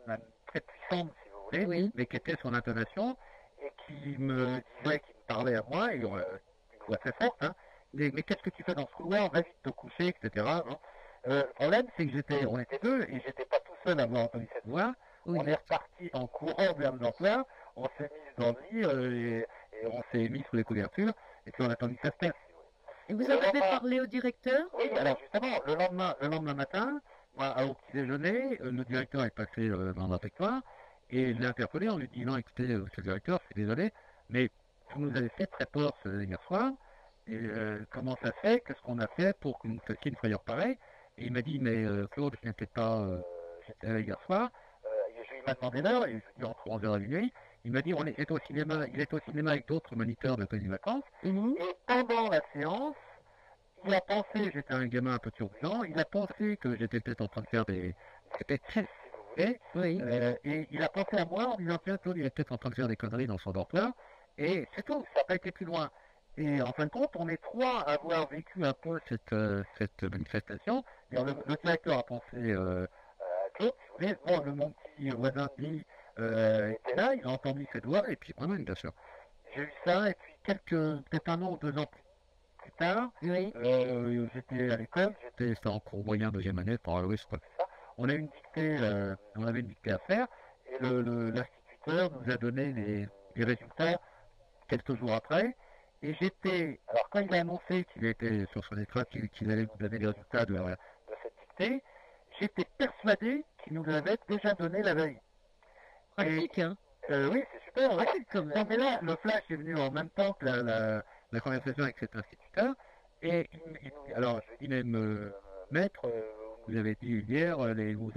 très puissante, si vous voulez, mais qui était son intonation, et qui me disait, qui me parlait à moi, et une voix très forte, hein, mais qu'est-ce que tu fais dans ce couloir, va vite te coucher, etc. Hein. Le problème, c'est que on était deux, et j'étais pas tout seul à avoir entendu cette voix. On est reparti en courant vers le dortoir, on s'est mis dans le lit, et on s'est mis sous les couvertures, et puis on a attendu que ça se passe. Et vous avez parlé au directeur? Oui, alors justement, le lendemain matin, au petit déjeuner, le directeur est passé dans le réfectoire, et je l'ai interpellé en lui disant, écoutez, monsieur le directeur, je suis désolé, mais vous nous avez fait très peur hier soir, et comment ça fait, qu'est-ce qu'on a fait pour que vous fassiez une frayeur pareille? Et il m'a dit, mais Claude, je n'étais pas, j'étais là hier soir, il m'a demandé l'heure, et je lui ai dit entre 11h et minuit, il m'a dit, il était au cinéma avec d'autres moniteurs de la colonie de vacances, et pendant la séance, il a pensé, j'étais un gamin un peu turbulent, il a pensé que j'étais peut-être en train de faire des répétitions, si vous voulez. Oui. Et il a pensé à moi en me disant, tiens, Claude, il est peut-être en train de faire des conneries dans son dortoir. Et c'est tout, ça n'a pas été plus loin. Et en fin de compte, on est trois à avoir vécu un peu cette manifestation. Le directeur a pensé à Claude, si vous voulez. Bon, mon petit voisin, lui, était là, il a entendu cette voix, et puis moi-même, bien sûr. J'ai eu ça, et puis peut-être 1 an ou 2 ans plus tard, Oui. j'étais à l'école, c'était en cours moyen, 2e année, par oui, je crois que c'est ça. On avait une dictée à faire, et l'instituteur nous a donné les résultats quelques jours après. Et alors quand il a annoncé qu'il était sur son écran, qu'il allait nous donner les résultats de cette dictée, j'étais persuadé qu'il nous l'avait déjà donné la veille. Pratique, hein. Oui, c'est super. Ouais. Comme Non, mais là, le flash est venu en même temps que la conversation avec cet instituteur. Et alors, il aime maître, vous avez dit hier, vous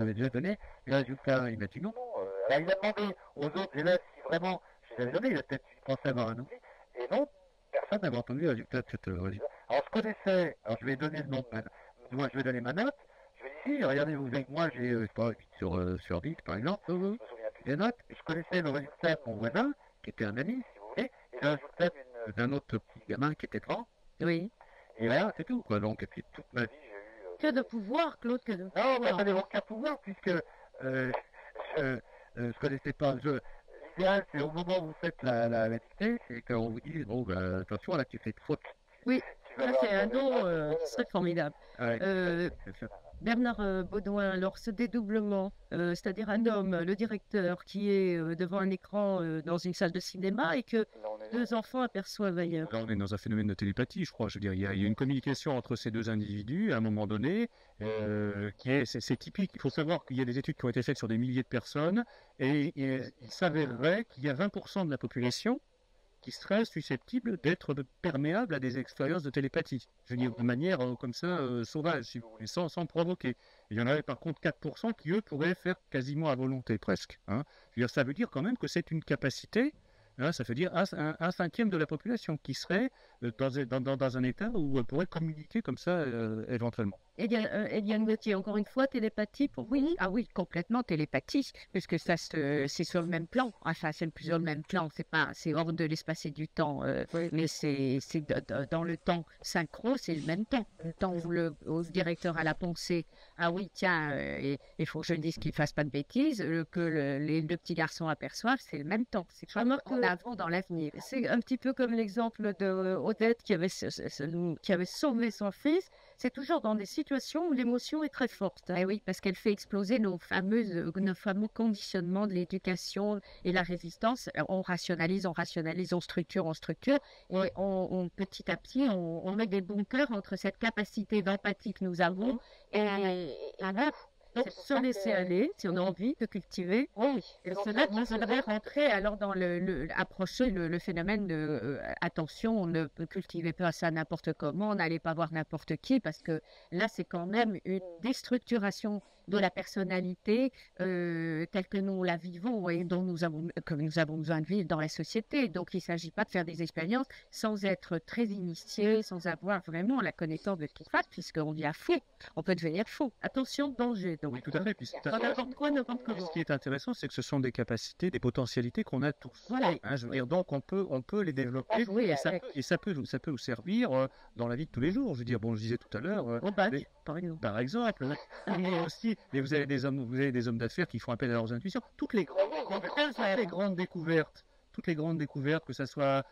avez déjà donné les résultats. Il m'a dit non, non. Alors, il a demandé aux autres élèves si vraiment je les avais donnés. Il a peut-être pensé avoir un oubli. Et non, personne n'avait entendu le résultat de cette résultat. Alors, je connaissais, alors je vais donner le nom, moi je vais donner ma note. Je vais dire, regardez, vous avec moi, j'ai, je sais pas, 8 sur 10 par exemple. Je me souviens plus des notes. Et je connaissais le résultat de mon voisin, qui était un ami, si vous voulez, et le résultat d'un autre petit gamin qui était grand. Oui. Et voilà, c'est tout, quoi. Donc, et puis toute ma vie, j'ai eu. Que de pouvoir, Claude, que de Non, pouvoir. mais ça n'avait aucun pouvoir, puisque je connaissais pas. L'idéal, c'est au moment où vous faites la dictée, c'est qu'on vous dit, bon, attention, là, tu fais une faute. Oui, Tu vas ça avoir c'est un don très formidable. Ouais, C'est ça. Bernard Baudouin, alors ce dédoublement, c'est-à-dire un homme, le directeur, qui est devant un écran dans une salle de cinéma et que 2 enfants aperçoivent ailleurs. Là, on est dans un phénomène de télépathie, je crois. Je veux dire, il y a une communication entre ces 2 individus à un moment donné, c'est typique. Il faut savoir qu'il y a des études qui ont été faites sur des milliers de personnes, et il s'avérerait qu'il y a 20% de la population qui serait susceptible d'être perméable à des expériences de télépathie. Je veux dire, de manière comme ça, sauvage, si vous voulez, sans provoquer. Il y en avait par contre 4% qui, eux, pourraient faire quasiment à volonté, presque. Hein. Je veux dire, ça veut dire quand même que c'est une capacité, hein, ça veut dire un cinquième de la population qui serait dans un état où elle pourrait communiquer comme ça, éventuellement. Eliane Gauthier, encore une fois, télépathie pour vous? Oui, ah oui, complètement télépathie, puisque c'est sur le même plan. Enfin, c'est sur le même plan. C'est hors de l'espace et du temps, mais c'est dans le temps synchro, c'est le même temps. Le temps où le directeur a la pensée, ah oui, tiens, il faut que je dise qu'il fasse pas de bêtises, que les 2 petits garçons aperçoivent, c'est le même temps. C'est pas en avant dans l'avenir. C'est un petit peu comme l'exemple de Odette qui avait sauvé son fils. C'est toujours dans des situations où l'émotion est très forte. Eh oui, parce qu'elle fait exploser nos fameux conditionnements de l'éducation et la résistance. On rationalise, on structure, et petit à petit, on met des bunkers entre cette capacité d'empathie que nous avons et Donc, se laisser aller, si on a envie de cultiver. oui, et cela nous voudrait rentrer alors dans approcher le phénomène de attention, on ne peut cultiver pas ça n'importe comment, n'allez pas voir n'importe qui, parce que là c'est quand même une déstructuration de la personnalité telle que nous la vivons et que nous avons besoin de vivre dans la société. Donc il ne s'agit pas de faire des expériences sans être très initié, sans avoir vraiment la connaissance de ce qui se passe, puisqu'on devient fou, on peut devenir fou. Attention, danger. Donc, Oui, tout à fait. Puis n'importe quoi, n'importe comment. ce qui est intéressant, c'est que ce sont des capacités, des potentialités qu'on a tous. Voilà. Hein, je veux dire, donc on peut les développer Oui, et ça peut nous servir dans la vie de tous les jours. Je veux dire, bon, je disais tout à l'heure, Au bac, par exemple. par exemple, mais vous avez des hommes d'affaires qui font appel à leurs intuitions. Toutes les grandes découvertes, que ça soit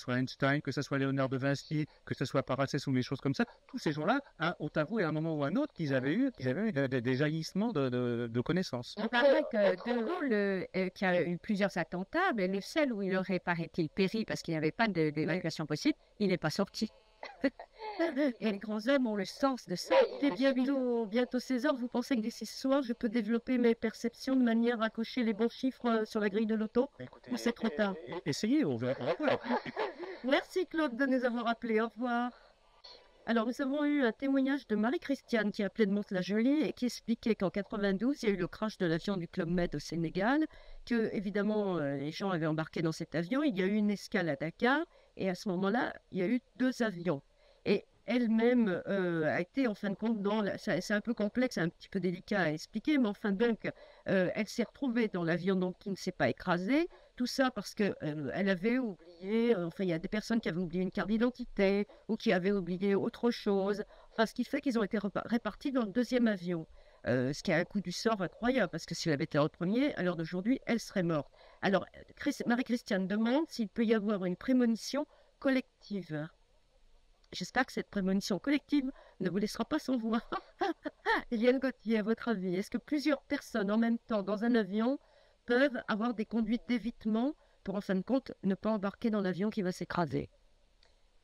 Einstein, que ça soit Léonard de Vinci, que ça soit Paracelse ou des choses comme ça, tous ces gens-là ont avoué à un moment ou à un autre qu'ils avaient eu des jaillissements de connaissances. Il paraît que De Gaulle, qui a eu plusieurs attentats, mais le seul où il aurait, paraît-il, péri parce qu'il n'y avait pas d'évacuation possible, il n'est pas sorti. Et les grands hommes ont le sens de ça. C'est bientôt 16 heures. Vous pensez que d'ici ce soir, je peux développer mes perceptions de manière à cocher les bons chiffres sur la grille de l'auto? Ou c'est trop tard? Essayez, on va voir. Merci Claude de nous avoir appelés. Au revoir. Alors, nous avons eu un témoignage de Marie-Christiane qui appelait de Mont-la-Jolie et qui expliquait qu'en 92, il y a eu le crash de l'avion du Club Med au Sénégal, que, évidemment, les gens avaient embarqué dans cet avion. Il y a eu une escale à Dakar et à ce moment-là, il y a eu 2 avions. Et elle-même a été en fin de compte c'est un peu complexe, un petit peu délicat à expliquer, mais enfin donc elle s'est retrouvée dans l'avion donc qui ne s'est pas écrasé. Tout ça parce que elle avait oublié, enfin il y a des personnes qui avaient oublié une carte d'identité ou qui avaient oublié autre chose. Enfin, ce qui fait qu'ils ont été répartis dans le deuxième avion. Ce qui a un coup du sort incroyable, parce que si elle avait été en premier, à l'heure d'aujourd'hui, elle serait morte. Alors, Marie-Christiane demande s'il peut y avoir une prémonition collective. J'espère que cette prémonition collective ne vous laissera pas sans voix. Eliane Gauthier, à votre avis, est-ce que plusieurs personnes en même temps dans un avion peuvent avoir des conduites d'évitement pour, en fin de compte, ne pas embarquer dans l'avion qui va s'écraser?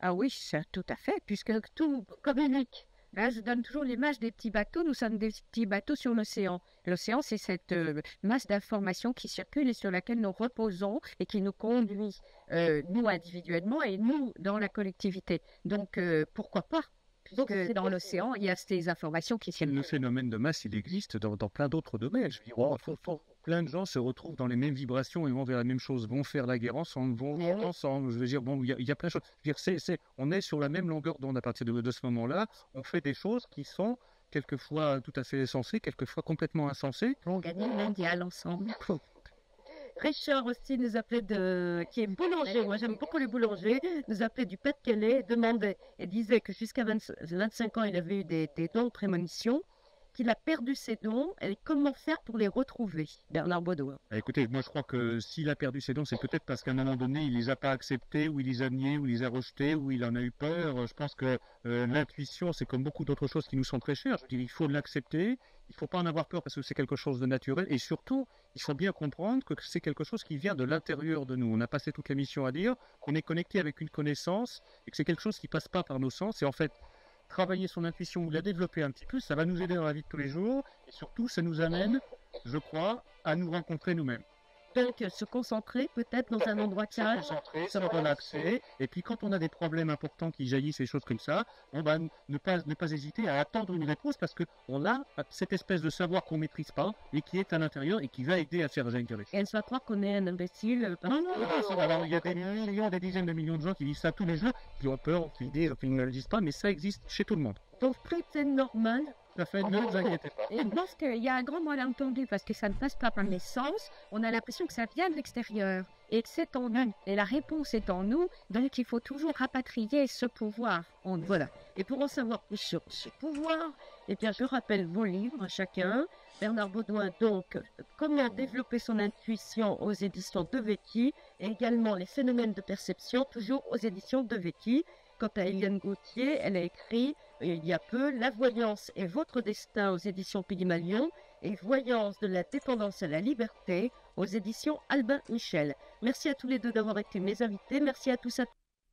Ah oui, ça, tout à fait, puisque tout communique. Là, je donne toujours l'image des petits bateaux. Nous sommes des petits bateaux sur l'océan. L'océan, c'est cette masse d'informations qui circule et sur laquelle nous reposons et qui nous conduit, nous individuellement et nous dans la collectivité. Donc, pourquoi pas? Puisque dans l'océan, il y a ces informations qui circulent. Le phénomène de masse, il existe dans plein d'autres domaines. Je veux dire, plein de gens se retrouvent dans les mêmes vibrations et vont vers la même chose, vont faire la guerre ensemble, vont ensemble. Je veux dire, bon, il y a plein de choses. Je veux dire, on est sur la même longueur d'onde à partir de ce moment-là. On fait des choses qui sont quelquefois tout à fait sensées, quelquefois complètement insensées. On gagne le mondial ensemble. Richard aussi nous appelait qui est boulanger, moi j'aime beaucoup les boulangers, nous appelait du Pas-de-Calais, demandait et disait que jusqu'à 25 ans il avait eu des dons de prémonition, qu'il a perdu ses dons et comment faire pour les retrouver. Bernard Baudouin. Écoutez, moi je crois que s'il a perdu ses dons, c'est peut-être parce qu'à un moment donné il les a pas acceptés, ou il les a niés, ou il les a rejetés, ou il en a eu peur. Je pense que l'intuition, c'est comme beaucoup d'autres choses qui nous sont très chères. Je veux dire, il faut l'accepter. Il ne faut pas en avoir peur parce que c'est quelque chose de naturel. Et surtout, il faut bien comprendre que c'est quelque chose qui vient de l'intérieur de nous. On a passé toute l'émission à dire qu'on est connecté avec une connaissance et que c'est quelque chose qui ne passe pas par nos sens. Et en fait, travailler son intuition ou la développer un petit peu, ça va nous aider dans la vie de tous les jours. Et surtout, ça nous amène, je crois, à nous rencontrer nous-mêmes. Donc, se concentrer peut-être dans un endroit calme. Se relaxer. Et puis, quand on a des problèmes importants qui jaillissent, des choses comme ça, on va ne pas hésiter à attendre une réponse parce qu'on a cette espèce de savoir qu'on ne maîtrise pas et qui est à l'intérieur et qui va aider à faire jaillir les choses. Et elle va croire qu'on est un imbécile. Alors, il y a des millions, des dizaines de millions de gens qui vivent ça tous les jours, qui ont peur, qui ne le disent pas, mais ça existe chez tout le monde. Donc, tout est normal. Tout à fait, ne vous inquiétez pas. Je pense qu'il y a un grand malentendu parce que ça ne passe pas par les sens. On a l'impression que ça vient de l'extérieur et que c'est en nous. Et la réponse est en nous, donc il faut toujours rapatrier ce pouvoir. Voilà. Et pour en savoir plus sur ce pouvoir, eh bien, je rappelle vos livres à chacun. Bernard Baudouin, donc, comment développer son intuition aux éditions de Vecchi, et également les phénomènes de perception, toujours aux éditions de Vecchi. Quant à Eliane Gauthier, elle a écrit il y a peu La voyance et votre destin aux éditions Pygmalion et Voyance de la dépendance à la liberté aux éditions Albin Michel. Merci à tous les deux d'avoir été mes invités. Merci à tous.